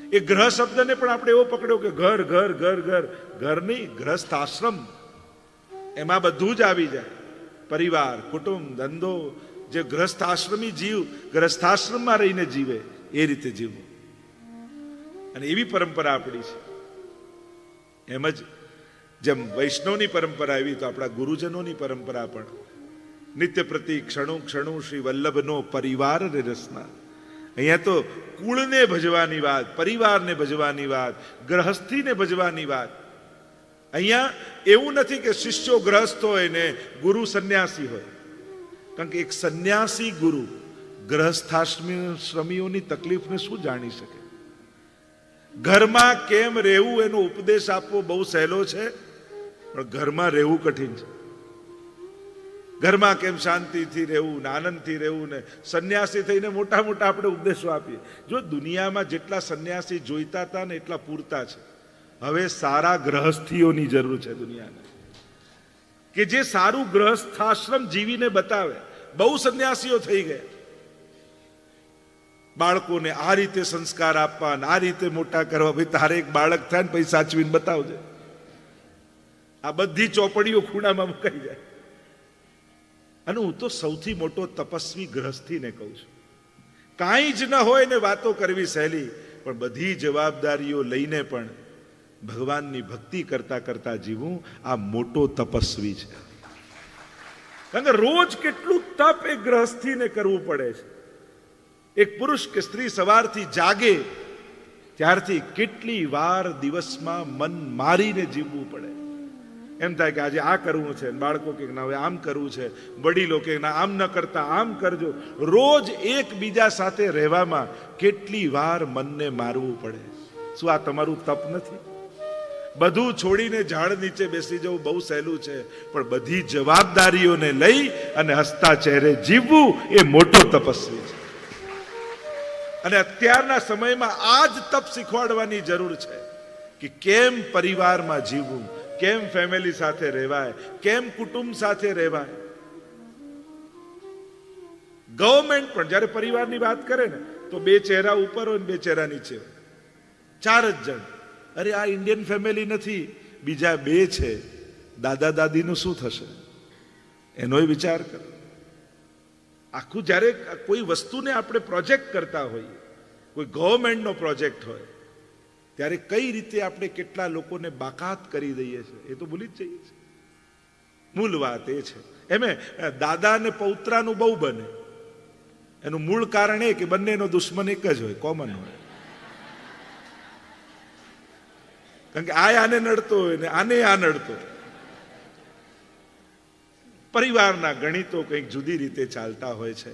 એ ગ્રહ શબ્દને પણ આપણે એવો પકડ્યો કે ઘર ઘર ઘર ઘર, ઘર નહીં, ગ્રહસ્થાશ્રમ. એમાં બધું જ આવી જાય. પરિવાર, કુટુંબ, ધંધો. જે ગ્રહસ્થાશ્રમી જીવ ગ્રહસ્થાશ્રમમાં રહીને જીવે એ રીતે જીવવું. અને એવી પરંપરા આપણી છે. એમ જ જેમ વૈષ્ણવની પરંપરા એવી તો આપણા ગુરુજનોની પરંપરા પણ. નિત્ય પ્રતિ ક્ષણુ ક્ષણુ શ્રી વલ્લભનો પરિવાર રે રસના. અહીંયા તો કુળને ભજવાની વાત, પરિવારને ભજવાની વાત, ગ્રહસ્થીને ભજવાની વાત. અહીંયા એવું નથી કે શિષ્યો ગ્રહસ્થ હોય ને ગુરુ સંન્યાસી હોય. કારણ કે એક સંન્યાસી ગુરુ ગ્રહસ્થાશ્રમીઓની તકલીફને શું જાણી શકે? ઘરમાં કેમ રહેવું એનો ઉપદેશ આપવો બહુ સહેલો છે, પણ ઘરમાં રહેવું કઠિન છે. ઘરમાં કેમ શાંતિથી રહેવું ને આનંદથી રહેવું ને સંન્યાસી થઈને મોટા મોટા આપણે ઉપદેશો આપીએ. જો દુનિયામાં જેટલા સંન્યાસી જોઈતા હતા ને એટલા પૂરતા છે. હવે સારા ગ્રહસ્થીઓની જરૂર છે દુનિયાને, કે જે સારું ગ્રહસ્થાશ્રમ જીવીને બતાવે. બહુ સંન્યાસીઓ થઈ ગયા. બાળકોને આ રીતે સંસ્કાર આપવા, આ રીતે મોટા કરવા. ભાઈ તારે એક બાળક થાય ને પછી સાચવીને બતાવજે. આ બધી ચોપડીઓ ખૂણામાં મુકાઈ જાય. અને હું તો સૌથી મોટો તપસ્વી ગ્રહસ્થીને કહું છું. કાંઈ જ ન હોય ને વાતો કરવી સહેલી, પણ બધી જવાબદારીઓ લઈને પણ ભગવાનની ભક્તિ કરતા કરતા જીવવું, આ મોટો તપસ્વી છે. કારણ કે રોજ કેટલું તપ એ ગ્રહસ્થીને કરવું પડે છે. એક પુરુષ કે સ્ત્રી સવારથી જાગે ત્યારથી કેટલી વાર દિવસમાં મન મારીને જીવવું પડે. એમ થાય કે આજે આ કરવું છે, બાળકો કે ના હવે આમ કરવું છે, વડીલો કે ના આમ ન કરતા આમ કરજો. રોજ એકબીજા સાથે રહેવામાં કેટલી વાર મનને મારવું પડે. શું આ તમારું તપ નથી? બધું છોડીને ઝાડ નીચે બેસી જવું બહુ સહેલું છે, પણ બધી જવાબદારીઓને લઈ અને હસતા ચહેરે જીવવું એ મોટો તપસ્વી છે. અને અત્યારના સમયમાં આ જ તપ શીખવાડવાની જરૂર છે કે કેમ પરિવારમાં જીવવું, કેમ ફેમિલી સાથે રહેવાય, કેમ કુટુંબ સાથે રહેવાય. ગવર્મેન્ટ પણ જ્યારે પરિવારની વાત કરે ને તો 2 ચહેરા ઉપર હોય ને 2 ચહેરા નીચે હોય, 4 જ જણ. અરે આ ઇન્ડિયન ફેમિલી નથી, બીજા 2 છે. દાદા દાદીનું શું થશે એનોય વિચાર કરો. આખું જ્યારે કોઈ વસ્તુને આપણે પ્રોજેક્ટ કરતા હોઈએ, કોઈ ગવર્મેન્ટનો પ્રોજેક્ટ હોય, ત્યારે કઈ રીતે આપણે કેટલા લોકોને બાકાત કરી દઈએ છીએ એ તો ભૂલી જ જઈએ છીએ. મૂળ વાત એ છે. એમે દાદા અને પૌત્રાનું બહુ બને. એનું મૂળ કારણ એ કે બંનેનો દુશ્મન એક જ હોય, કોમન હોય. કારણ કે આને નડતો હોય ને આને આ નડતો. પરિવારના ગણિતો કંઈક જુદી રીતે ચાલતા હોય છે.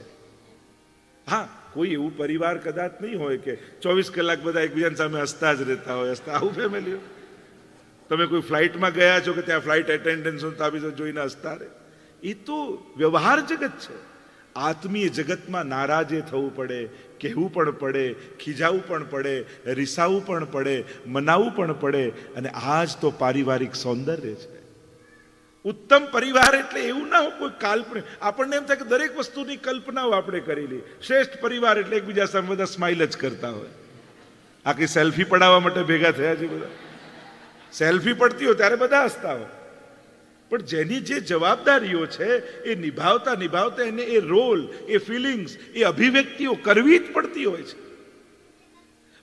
હા, કોઈ એવું પરિવાર કદાચ નહીં હોય કે 24 કલાક બધા એકબીજાની સામે હસતા જ રહેતા હોય. હસતા આવું ફેમિલી. તમે કોઈ ફ્લાઇટમાં ગયા છો કે ત્યાં ફ્લાઇટ એટેન્ડન્સ જોઈને હસતા રહે. એ તો વ્યવહાર જગત છે. આત્મીય જગતમાં નારાજે થવું પડે, કહેવું પણ પડે, ખીજાવું પણ પડે, રીસાવું પણ પડે, મનાવવું પણ પડે. અને આ જ તો પારિવારિક સૌંદર્ય છે. ઉત્તમ પરિવાર એટલે એવું ના હોય કોઈ કાલ્પનિક. આપણને એમ થાય કે દરેક વસ્તુની કલ્પનાઓ આપણે કરેલી. શ્રેષ્ઠ પરિવાર એટલે એકબીજા સામે બધા સ્માઇલ જ કરતા હોય. આખી સેલ્ફી પડાવવા માટે ભેગા થયા છે બધા. સેલ્ફી પડતી હોય ત્યારે બધા હસતા હોય, પણ જેની જે જવાબદારીઓ છે એ નિભાવતા નિભાવતા એને એ રોલ, એ ફિલિંગ્સ, એ અભિવ્યક્તિઓ કરવી જ પડતી હોય છે.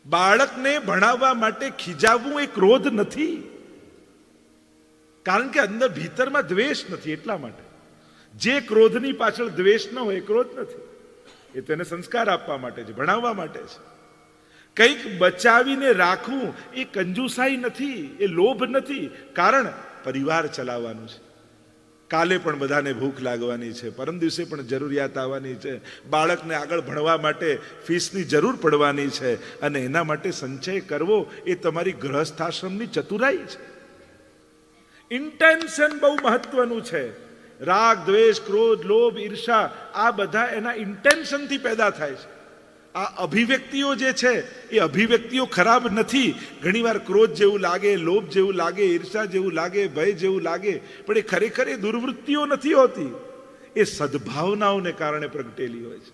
બાળકને ભણાવવા માટે ખીજાવવું એ ક્રોધ નથી, કારણ કે અંદર ભીતરમાં દ્વેષ નથી. એટલા માટે જે ક્રોધની પાછળ દ્વેષ ન હોય એ ક્રોધ નથી. એ તેને સંસ્કાર આપવા માટે છે, ભણાવવા માટે છે. કંઈક બચાવીને રાખવું એ કંજુસાઈ નથી, એ લોભ નથી. કારણ પરિવાર ચલાવવાનું છે. કાલે પણ બધાને ભૂખ લાગવાની છે, પરમ દિવસે પણ જરૂરિયાત આવવાની છે, બાળકને આગળ ભણવા માટે ફીસની જરૂર પડવાની છે, અને એના માટે સંચય કરવો એ તમારી ગૃહસ્થાશ્રમની ચતુરાઈ છે. ઇન્ટેન્શન બહુ મહત્વનું છે. રાગ, દ્વેષ, ક્રોધ, લોભ, ઈર્ષા આ બધા એના ઇન્ટેન્શનથી પેદા થાય છે. આ અભિવ્યક્તિઓ જે છે એ અભિવ્યક્તિઓ ખરાબ નથી. ઘણીવાર ક્રોધ જેવું લાગે, લોભ જેવું લાગે, ઈર્ષા જેવું લાગે, ભય જેવું લાગે, પણ એ ખરેખર એ દુર્વૃત્તિઓ નથી હોતી. એ સદભાવનાઓને કારણે પ્રગટેલી હોય છે.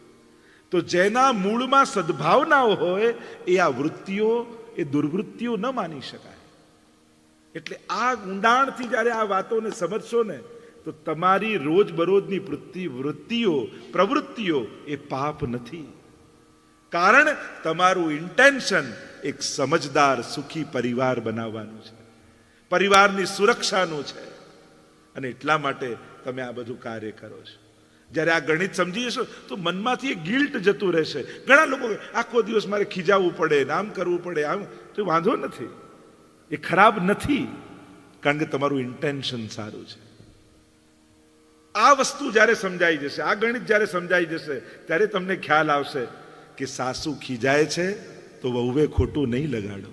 તો જેના મૂળમાં સદભાવનાઓ હોય એ આ વૃત્તિઓ, એ દુર્વૃત્તિઓ ન માની શકાય. એટલે આ ઊંડાણથી જ્યારે આ વાતોને સમજશો ને તો તમારી રોજબરોજની પ્રવૃત્તિઓ એ પાપ નથી. કારણ તમારું ઇન્ટેન્શન એક સમજદાર સુખી પરિવાર બનાવવાનું છે, પરિવારની સુરક્ષાનું છે. અને એટલા માટે તમે આ બધું કાર્ય કરો છો. જ્યારે આ ગણિત સમજી જશો તો મનમાંથી એક ગિલ્ટ જતું રહેશે. ઘણા લોકો આખો દિવસ મારે ખીજાવવું પડે, આમ કરવું પડે, આમ, તો વાંધો નથી. એ ખરાબ નથી, કારણ કે તમારું ઇન્ટેન્શન સારું છે. આ વસ્તુ જ્યારે સમજાઈ જશે, આ ગણિત જ્યારે સમજાઈ જશે, ત્યારે તમને ખ્યાલ આવશે કે સાસુ ખીજાય છે તો વહુએ ખોટું નહીં લગાડો.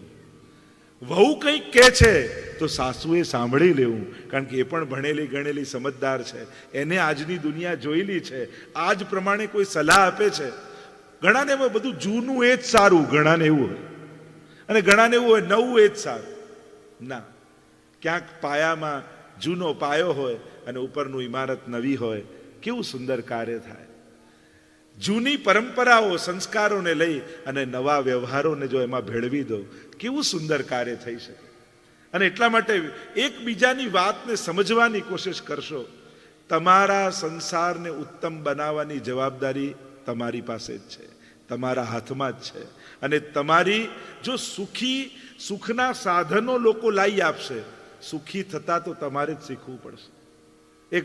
વહુ કંઈક કહે છે તો સાસુએ સાંભળી લેવું, કારણ કે એ પણ ભણેલી ગણેલી સમજદાર છે, એને આજની દુનિયા જોયેલી છે, આજ પ્રમાણે કોઈ સલાહ આપે છે. ઘણાને એમાં બધું જૂનું એ જ સારું, ઘણાને એવું હોય, અને ઘણાને એવું હોય નવું એ જ સારું. ના, ક્યાંક પાયામાં જૂનો પાયો હોય અને ઉપરનું ઇમારત નવી હોય, કેવું સુંદર કાર્ય થાય. જૂની પરંપરાઓ સંસ્કારોને લઈ અને નવા વ્યવહારોને જો એમાં ભેળવી દો, કેવું સુંદર કાર્ય થઈ શકે. અને એટલા માટે એકબીજાની વાતને સમજવાની કોશિશ કરશો. તમારા સંસારને ઉત્તમ બનાવવાની જવાબદારી તમારી પાસે જ છે, તમારા હાથમાં જ છે. અને તમારી જો સુખના સાધનો લોકો લાવી આપશે, સુખી થતા તો તમારે જ શીખવું પડશે. એક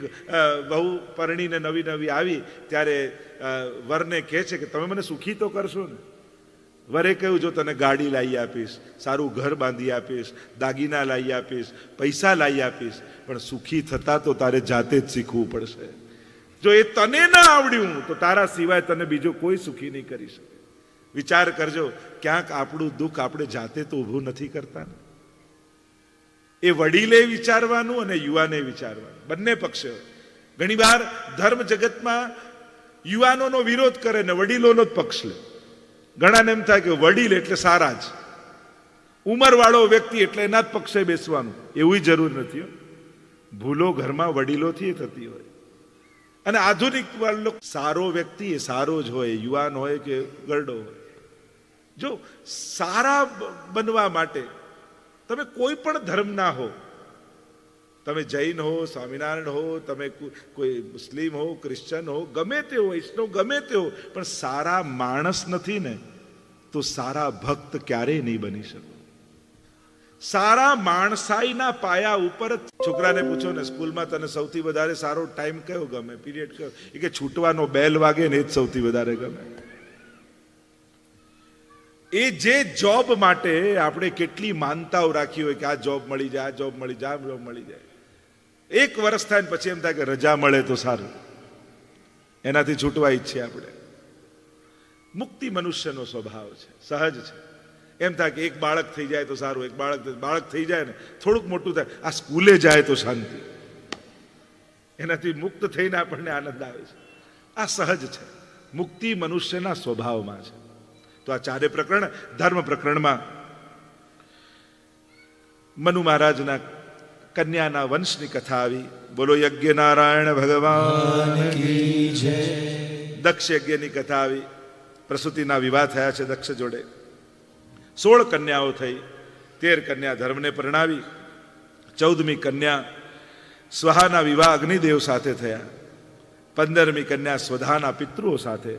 બહુ પરણીને નવી નવી આવી ત્યારે વરને કહે છે કે તમે મને સુખી તો કરશો ને. વરે કહ્યું, જો તને ગાડી લાવી આપીશ, સારું ઘર બાંધી આપીશ, દાગીના લાવી આપીશ, પૈસા લાવી આપીશ, પણ સુખી થતા તો તારે જાતે જ શીખવું પડશે. જો એ તને ના આવડ્યું તો તારા સિવાય તને બીજો કોઈ સુખી નહીં કરી શકે. વિચાર કરજો, ક્યાંક આપણું દુઃખ આપણે જાતે તો ઊભું નથી કરતા ને. એ વડીલે વિચારવાનું અને યુવાને વિચારવાનું, બંને પક્ષો. ઘણીવાર ધર્મ જગતમાં યુવાનોનો વિરોધ કરે ને વડીલોનો જ પક્ષ લે. ઘણાને એમ થાય કે વડીલ એટલે સારા જ, ઉંમરવાળો વ્યક્તિ એટલે એના જ પક્ષે બેસવાનું. એવી જરૂર નથી. ભૂલો ઘરમાં વડીલોથી થતી હોય. અને આધુનિક સારો વ્યક્તિ એ સારો જ હોય, યુવાન હોય કે ગરડો હોય. જો સારા બનવા માટે તમે કોઈ પણ ધર્મના હો, તમે જૈન હો, સ્વામિનારાયણ હો, તમે કોઈ મુસ્લિમ હો, ક્રિશ્ચન હો, ગમે તે હો, વૈષ્ણવ ગમે તે હો, પણ સારા માણસ નથી ને તો સારા ભક્ત ક્યારેય નહીં બની શકો. સારા માણસાઈના પાયા ઉપર. છોકરાને પૂછો ને સ્કૂલમાં તને સૌથી વધારે સારો ટાઈમ કયો ગમે, પીરિયડ કયો, એ કે છૂટવાનો બેલ વાગે ને એ જ સૌથી વધારે ગમે. એ જે જોબ માટે આપણે કેટલી માનતાઓ રાખી હોય કે આ જોબ મળી જાય, આ જોબ મળી જાય, આ જોબ મળી જાય, એક વર્ષ થાય ને પછી એમ થાય કે રજા મળે તો સારું, એનાથી છૂટવા ઈચ્છીએ આપણે. મુક્તિ મનુષ્યનો સ્વભાવ છે, સહજ છે. એમ થાય કે એક બાળક થઈ જાય તો સારું, એક બાળક થઈ જાય ને થોડુંક મોટું થાય, આ સ્કૂલે જાય તો શાંતિ, એનાથી મુક્ત થઈને આપણને આનંદ આવે છે. આ સહજ છે, મુક્તિ મનુષ્યના સ્વભાવમાં છે. તો આ ચારે પ્રકરણ, ધર્મ પ્રકરણમાં મનુ મહારાજના કન્યાના વંશની કથા આવી. બોલો યજ્ઞ નારાયણ ભગવાન કી જય. દક્ષ યજ્ઞની કથા આવી. પ્રસૂતિના વિવાહ થયા છે દક્ષ જોડે. 16 કન્યાઓ થઈ. 13 કન્યા ધર્મને પરણાવી. 14મી કન્યા સ્વહાના વિવાહ અગ્નિદેવ સાથે થયા. 15મી કન્યા સ્વધાના પિતૃઓ સાથે.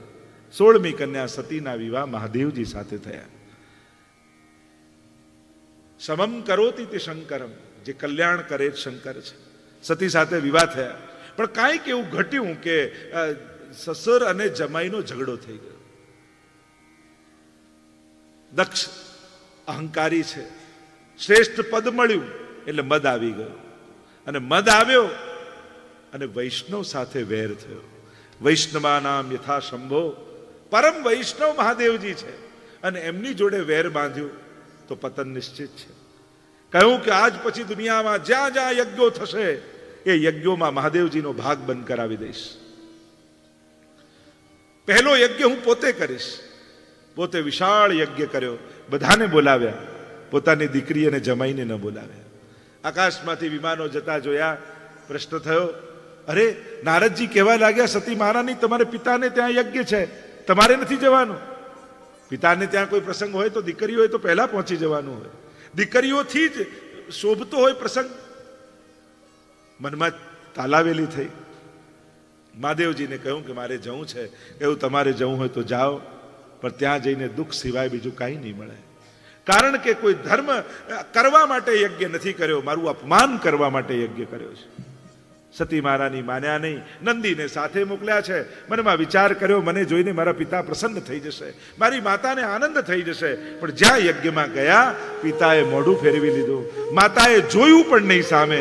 16મી કન્યા સતીના વિવાહ મહાદેવજી સાથે થયા. સમમ કરોતિ તે શંકરમ, જે કલ્યાણ કરે જ શંકર છે. સતી સાથે વિવાહ થયા. પણ કાંઈક એવું ઘટ્યું કે સસુર અને જમાઈનો ઝઘડો થઈ ગયો. દક્ષ અહંકારી છે, શ્રેષ્ઠ પદ મળ્યું એટલે મદ આવી ગયો. અને મદ આવ્યો અને વૈષ્ણવ સાથે વેર થયો. વૈષ્ણવાનામ યથા શંભો, પરમ વૈષ્ણવ મહાદેવજી છે, અને એમની જોડે વેર બાંધ્યું તો પતન નિશ્ચિત છે. કહ્યું કે આજ પછી દુનિયામાં જ્યાં જ્યાં યજ્ઞો થશે એ યજ્ઞોમાં મહાદેવજીનો ભાગ બંધ કરાવી દઈશ. પહેલો યજ્ઞ હું પોતે કરીશ. પોતે વિશાળ યજ્ઞ કર્યો, બધાને બોલાવ્યા, પોતાની દીકરી અને જમાઈને ન બોલાવ્યા. આકાશમાંથી વિમાનો જતા જોયા. પ્રશ્ન થયો, અરે નારદજી કહેવા લાગ્યા સતી મહારાણી તમારે પિતાને ત્યાં યજ્ઞ છે, તમારે નથી જવાનું. પિતાને ત્યાં કોઈ પ્રસંગ હોય તો દીકરી હોય તો પહેલા પહોંચી જવાનું હોય. દીકરીઓથી જ શોભતો હોય પ્રસંગ. મનમાં તાલાવેલી થઈ. મહાદેવજીને કહ્યું કે મારે જવું છે. કહ્યું તમારે જવું હોય તો જાઓ, પણ ત્યાં જઈને દુઃખ સિવાય બીજું કાંઈ નહીં મળે. કારણ કે કોઈ ધર્મ કરવા માટે યજ્ઞ નથી કર્યો, મારું અપમાન કરવા માટે યજ્ઞ કર્યો છે. સતી મહારાણી માન્યા નહીં. નંદીને સાથે મોકલ્યા છે. મનમાં વિચાર કર્યો, મને જોઈને મારા પિતા પ્રસન્ન થઈ જશે, મારી માતાને આનંદ થઈ જશે. પણ જ્યાં યજ્ઞમાં ગયા પિતાએ મોઢું ફેરવી લીધું. માતાએ જોયું પણ નહીં સામે.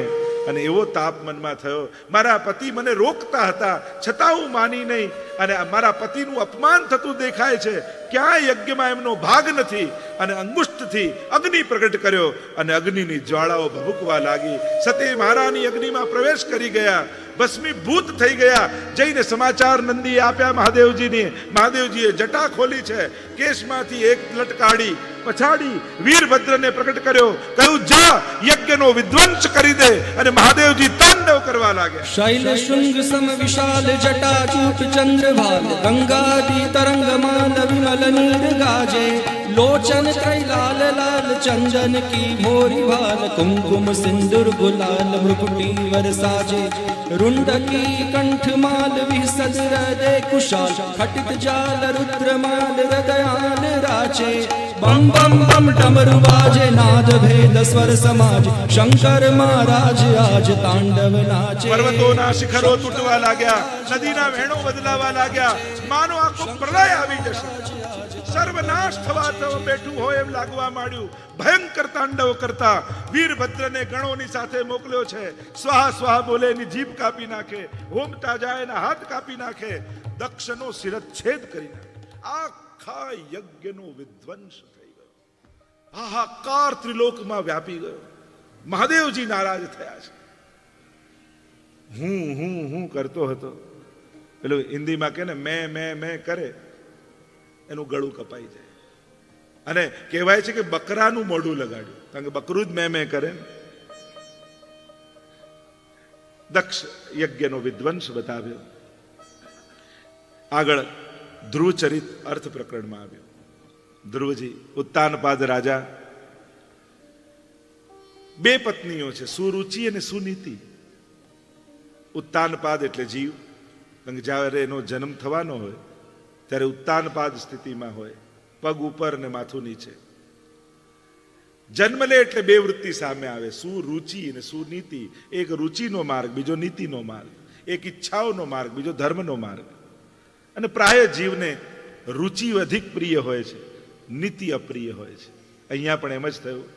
અને એવો તાપ મનમાં થયો, મારા પતિ મને રોકતા હતા છતાં હું માની નહીં, અને મારા પતિનું અપમાન થતું દેખાય છે, ક્યાંય યજ્ઞમાં એમનો ભાગ નથી. અને અંગુષ્ઠથી અગ્નિ પ્રગટ કર્યો અને અગ્નિની જ્વાળાઓ ભભૂકવા લાગી. સતી મહારાણી અગ્નિમાં પ્રવેશ કરી ગયા, ભસ્મીભૂત થઈ ગયા. જઈને સમાચાર નંદીએ આપ્યા મહાદેવજીને. મહાદેવજીએ જટા ખોલી છે, કેશમાંથી એક લટ કાઢી પછાડી વીરભદ્રને પ્રગટ કર્યો, કહ્યું જા યજ્ઞનો વિધ્વંસ કરી દે. અને મહાદેવજી તાંડવ કરવા લાગ્યા. શૈલ શૃંગ સમ વિશાલ જટા ચૂટ ચંદ્રભાલ ગંગાદી તરંગમાલ વિમલ નીર ગાજે લોચન ત્રૈલાલ લાલ ચંદન की मोरी भाल कुमकुम सिंदूर गुलाल मृकुटी वरसाजे रुंड की कंठ माल विसद हृदय कुशाल खटित जाल रुद्रमाल हृदयाल राचे बम बम बम डमरू बाजे नाद भेद स्वर समाज शंकर महाराज आज तांडव नाचे. પર્વતોના શિખરો તૂટવા લાગ્યા, નદીના વહેણો બદલાવા લાગ્યા, માનો આખો પ્રલય આવી જશે, સર્વનાશ થવા બેઠું હોય એમ લાગવા માંડ્યું. ભયંકર તાંડવ કરતા વીરભદ્રને ગણોની સાથે મોકલ્યો છે. સ્વાહા સ્વાહા બોલે એની જીભ કાપી નાખે, હોમતા જાય એના હાથ કાપી નાખે, દક્ષનો શિરચ્છેદ કરી નાખે. આખા યજ્ઞનો વિધ્વંસ થઈ ગયો, હાહાકાર ત્રિલોકમાં વ્યાપી ગયો. મહાદેવજી નારાજ થયા છે. હું કરતો હતો, પેલું હિન્દીમાં કે ને મેં કરે, એનું ગળું કપાઈ જાય. અને કહેવાય છે કે બકરાનું મોઢું લગાડ્યું, કારણ કે બકરું જ મેં કરે. દક્ષ યજ્ઞનો વિધ્વંસ બતાવ્યો. આગળ ધ્રુવચરિત અર્થ પ્રકરણમાં આવ્યું. ધ્રુવજી ઉત્તાનપાદ રાજા, બે પત્નીઓ છે, સુરુચિ અને સુનીતિ. ઉત્તાનપાદ એટલે જીવ, કારણ કે જ્યારે એનો જન્મ થવાનો હોય ત્યારે ઉત્તાનપાદ સ્થિતિમાં હોય, પગ ઉપર ને માથું નીચે. જન્મ લે એટલે બે વૃત્તિ સામે આવે, સુરુચિ અને સુનીતિ. એક રુચિનો માર્ગ, બીજો નીતિનો માર્ગ. એક ઈચ્છાઓનો માર્ગ, બીજો ધર્મનો માર્ગ. અને પ્રાય જીવને રુચિ અધિક પ્રિય હોય છે, નીતિ અપ્રિય હોય છે. અહીંયા પણ એમ જ થયું.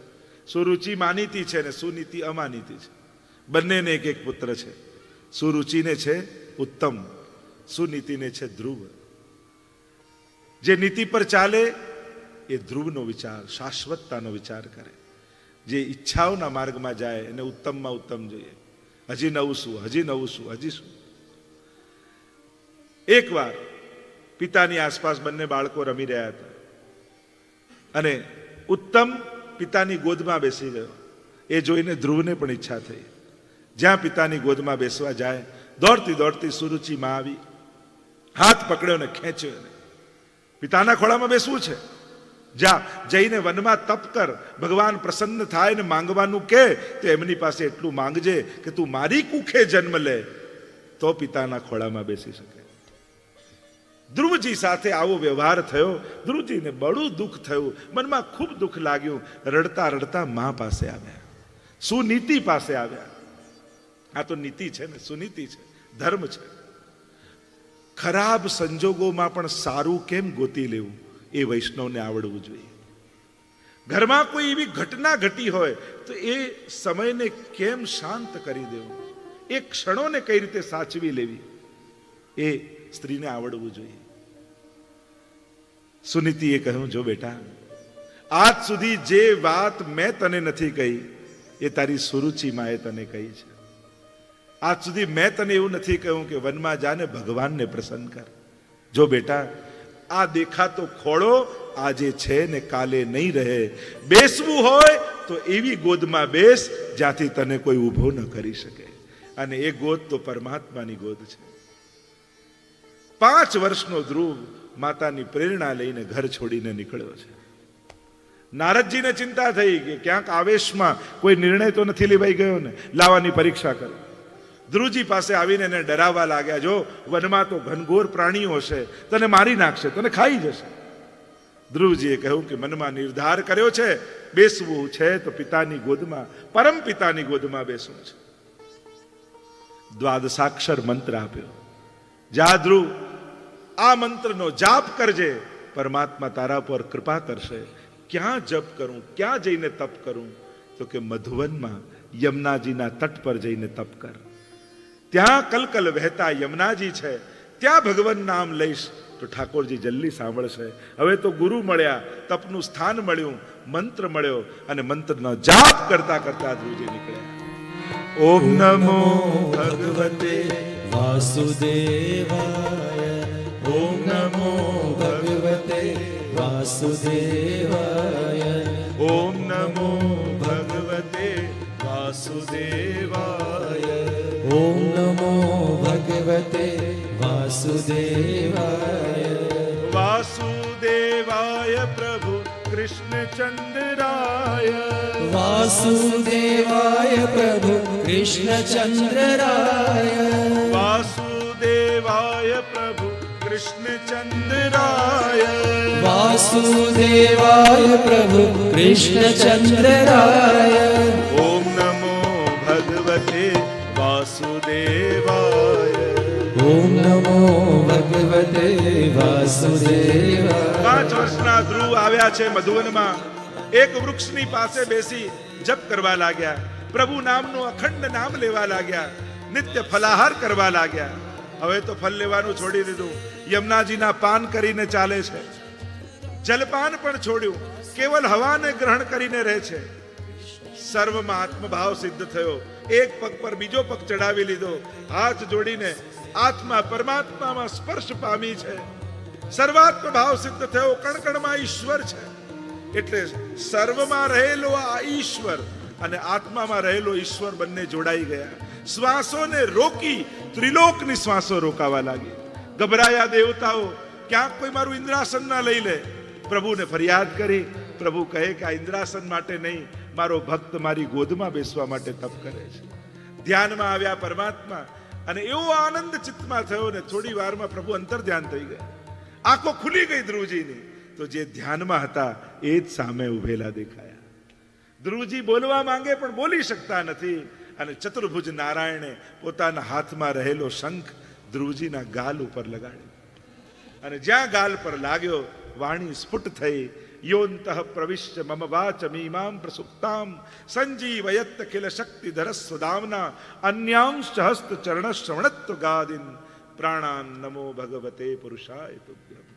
સુરુચિ માનીતી છે ને સુનીતિ અમાનીતી છે. બંનેને એક એક પુત્ર છે. સુરુચિને છે ઉત્તમ, સુનીતિને છે ધ્રુવ. જે નીતિ પર ચાલે એ ધ્રુવનો વિચાર, શાશ્વતતાનો વિચાર કરે. જે ઈચ્છાઓના માર્ગમાં જાય એને ઉત્તમમાં ઉત્તમ જોઈએ. હજી નવું શું, હજી નવું શું, હજી શું. એકવાર પિતાની આસપાસ બંને બાળકો રમી રહ્યા હતા અને ઉત્તમ પિતાની ગોદમાં બેસી ગયો. એ જોઈને ધ્રુવને પણ ઈચ્છા થઈ. જ્યાં પિતાની ગોદમાં બેસવા જાય, દોડતી દોડતી સુરુચિ માં આવી, હાથ પકડ્યો ને ખેંચ્યો. પિતાના ખોળામાં બેસવું છે, જા જઈને વનમાં તપ કર, ભગવાન પ્રસન્ન થાય ને માંગવાનું કે તો એમની પાસે એટલું માંગજે કે તું મારી કુખે જન્મ લે, તો પિતાના ખોળામાં બેસી શકે. ધ્રુવજી સાથે આવો વ્યવહાર થયો. ધ્રુવજીને બડું દુઃખ થયું, મનમાં ખૂબ દુઃખ લાગ્યું. રડતા રડતા મા પાસે આવ્યા, સુનીતિ પાસે આવ્યા. આ તો નીતિ છે ને, સુનીતિ છે, ધર્મ છે. ખરાબ સંજોગોમાં પણ સારું કેમ ગોતી લેવું એ વૈષ્ણવને આવડવું જોઈએ. ઘરમાં કોઈ એવી ઘટના ઘટી હોય તો એ સમયને કેમ શાંત કરી દેવું, એ ક્ષણોને કઈ રીતે સાચવી લેવી, એ સ્ત્રીને આવડવું જોઈએ. સુનીતિએ કહ્યું, જો બેટા, આજ સુધી જે વાત મેં તને નથી કહી એ તારી સુરુચિ માએ તને કહી છે. આજ સુધી મેં તને એવું નથી કહ્યું કે વનમાં જાને ભગવાનને પ્રસન્ન કર. જો બેટા, આ દેખાતો ખોળો આજે છે ને કાલે નહીં રહે. બેસવું હોય તો એવી ગોદમાં બેસ જ્યાંથી તને કોઈ ઊભો ન કરી શકે. અને એ ગોદ તો પરમાત્માની ગોદ છે. 5 વર્ષનો ધ્રુવ માતાની પ્રેરણા લઈને ઘર છોડીને નીકળ્યો છે. નારદજીને ચિંતા થઈ કે ક્યાંક આવેશમાં કોઈ નિર્ણય તો નથી લેવાઈ ગયો ને, લાવવાની પરીક્ષા કરો. ધ્રુવજી પાસે આવીને એને ડરાવવા લાગ્યા, જો વનમાં તો ઘનઘોર પ્રાણીઓ હશે, તને મારી નાખશે, તને ખાઈ જશે. ધ્રુવજીએ કહ્યું કે મનમાં નિર્ધાર કર્યો છે, બેસવું છે તો પિતાની ગોદમાં, પરમ પિતાની ગોદમાં બેસવું છે. દ્વાદશાક્ષર મંત્ર આપ્યો, જા ધ્રુવ, આ મંત્રનો જાપ કરજે, પરમાત્મા તારા પર કૃપા કરશે. ક્યાં જપ કરું, ક્યાં જઈને તપ કરું, તો કે મધુવનમાં યમુનાજીના તટ પર જઈને તપ કર. ત્યાં કલકલ વહેતા યમુનાજી છે, ત્યાં ભગવાન નામ લઈશ તો ઠાકોરજી જલ્દી સાંભળશે. હવે તો ગુરુ મળ્યા, તપનું સ્થાન મળ્યું, મંત્ર મળ્યો અને મંત્રનો જાપ કરતા કરતા ધ્રુવજી નીકળ્યા. ઓમ નમો ભગવતે વાસુદેવાય. ઓમ નમો ભગવતે વાસુદેવાય. ઓમ નમો ભગવતે વાસુદેવાય. ઓમ નમો ભગવતે વાસુદેવાય. વાસુદેવાય પ્રભુ કૃષ્ણચંદ્રાય. વાસુદેવાય પ્રભુ કૃષ્ણચંદ્રાય. વાસુદેવાય પ્રભુ કૃષ્ણચંદ્રાય. વાસુદેવાય પ્રભુ કૃષ્ણચંદ્રાય. ઓમ નમો ભગવતે વાસુદેવાય. ઓમ નમો ભગવતે વાસુદેવાય. 5 વર્ષના ધ્રુવ આવ્યા છે મધુવનમાં. એક વૃક્ષની પાસે બેસી જપ કરવા લાગ્યા. પ્રભુ નામનું અખંડ નામ લેવા લાગ્યા. નિત્ય ફલાહાર કરવા લાગ્યા. હવે તો ફલ લેવાનું છોડી દીધું. યમુનાજીના પાન કરીને ચાલે છે. જલપાન પણ છોડ્યું. કેવલ હવાને ગ્રહણ કરીને રહે છે. સર્વમાં આત્મભાવ સિદ્ધ થયો. એક પગ પર બીજો પગ ચડાવી લીધો. હાથ જોડીને આત્મા પરમાત્મામાં સ્પર્શ પામી છે. સર્વાત્મ ભાવ સિદ્ધ થયો. કણકણમાં ઈશ્વર છે. એટલે સર્વમાં રહેલો આ ઈશ્વર અને આત્મામાં રહેલો ઈશ્વર બંને જોડાઈ ગયા. શ્વાસોને રોકી ત્રિલોકની શ્વાસો રોકાવા લાગી. ગભરાયા દેવતાઓ, ક્યાંક કોઈ મારું ઇન્દ્રાસન ના લઈ લે. પ્રભુને ફરિયાદ કરી. પ્રભુ કહે કે આ ઇન્દ્રાસન માટે નહીં, મારો ભક્ત મારી ગોદમાં બેસવા માટે તપ કરે છે. ધ્યાનમાં આવ્યા પરમાત્મા અને એવો આનંદ ચિત્તમાં થયો ને થોડી વારમાં પ્રભુ અંતર ધ્યાન થઈ ગયા. આંખો ખુલી ગઈ ધ્રુવજીની. તો જે ધ્યાનમાં હતા એ જ સામે ઉભેલા દેખાયા. ધ્રુવજી બોલવા માંગે પણ બોલી શકતા નથી. અને ચતુર્ભુજ નારાયણે પોતાના હાથમાં રહેલો શંખ ધ્રુવજીના ગાલ ઉપર લગાડ્યો. અને જ્યાં ગાલ પર લાગ્યો વાણી સ્ફુટ થઈ. યોંતઃ પ્રવિશ્ય મમ વાચમીમાં પ્રસુપ્તામ સંજીવયત ખિલ શક્તિધર સ્વદામના અન્યાંશ હસ્ત ચરણ શ્રવણત્વ ગાદિન પ્રાણાન નમો ભગવતે પુરુષાય તુભ્યમ.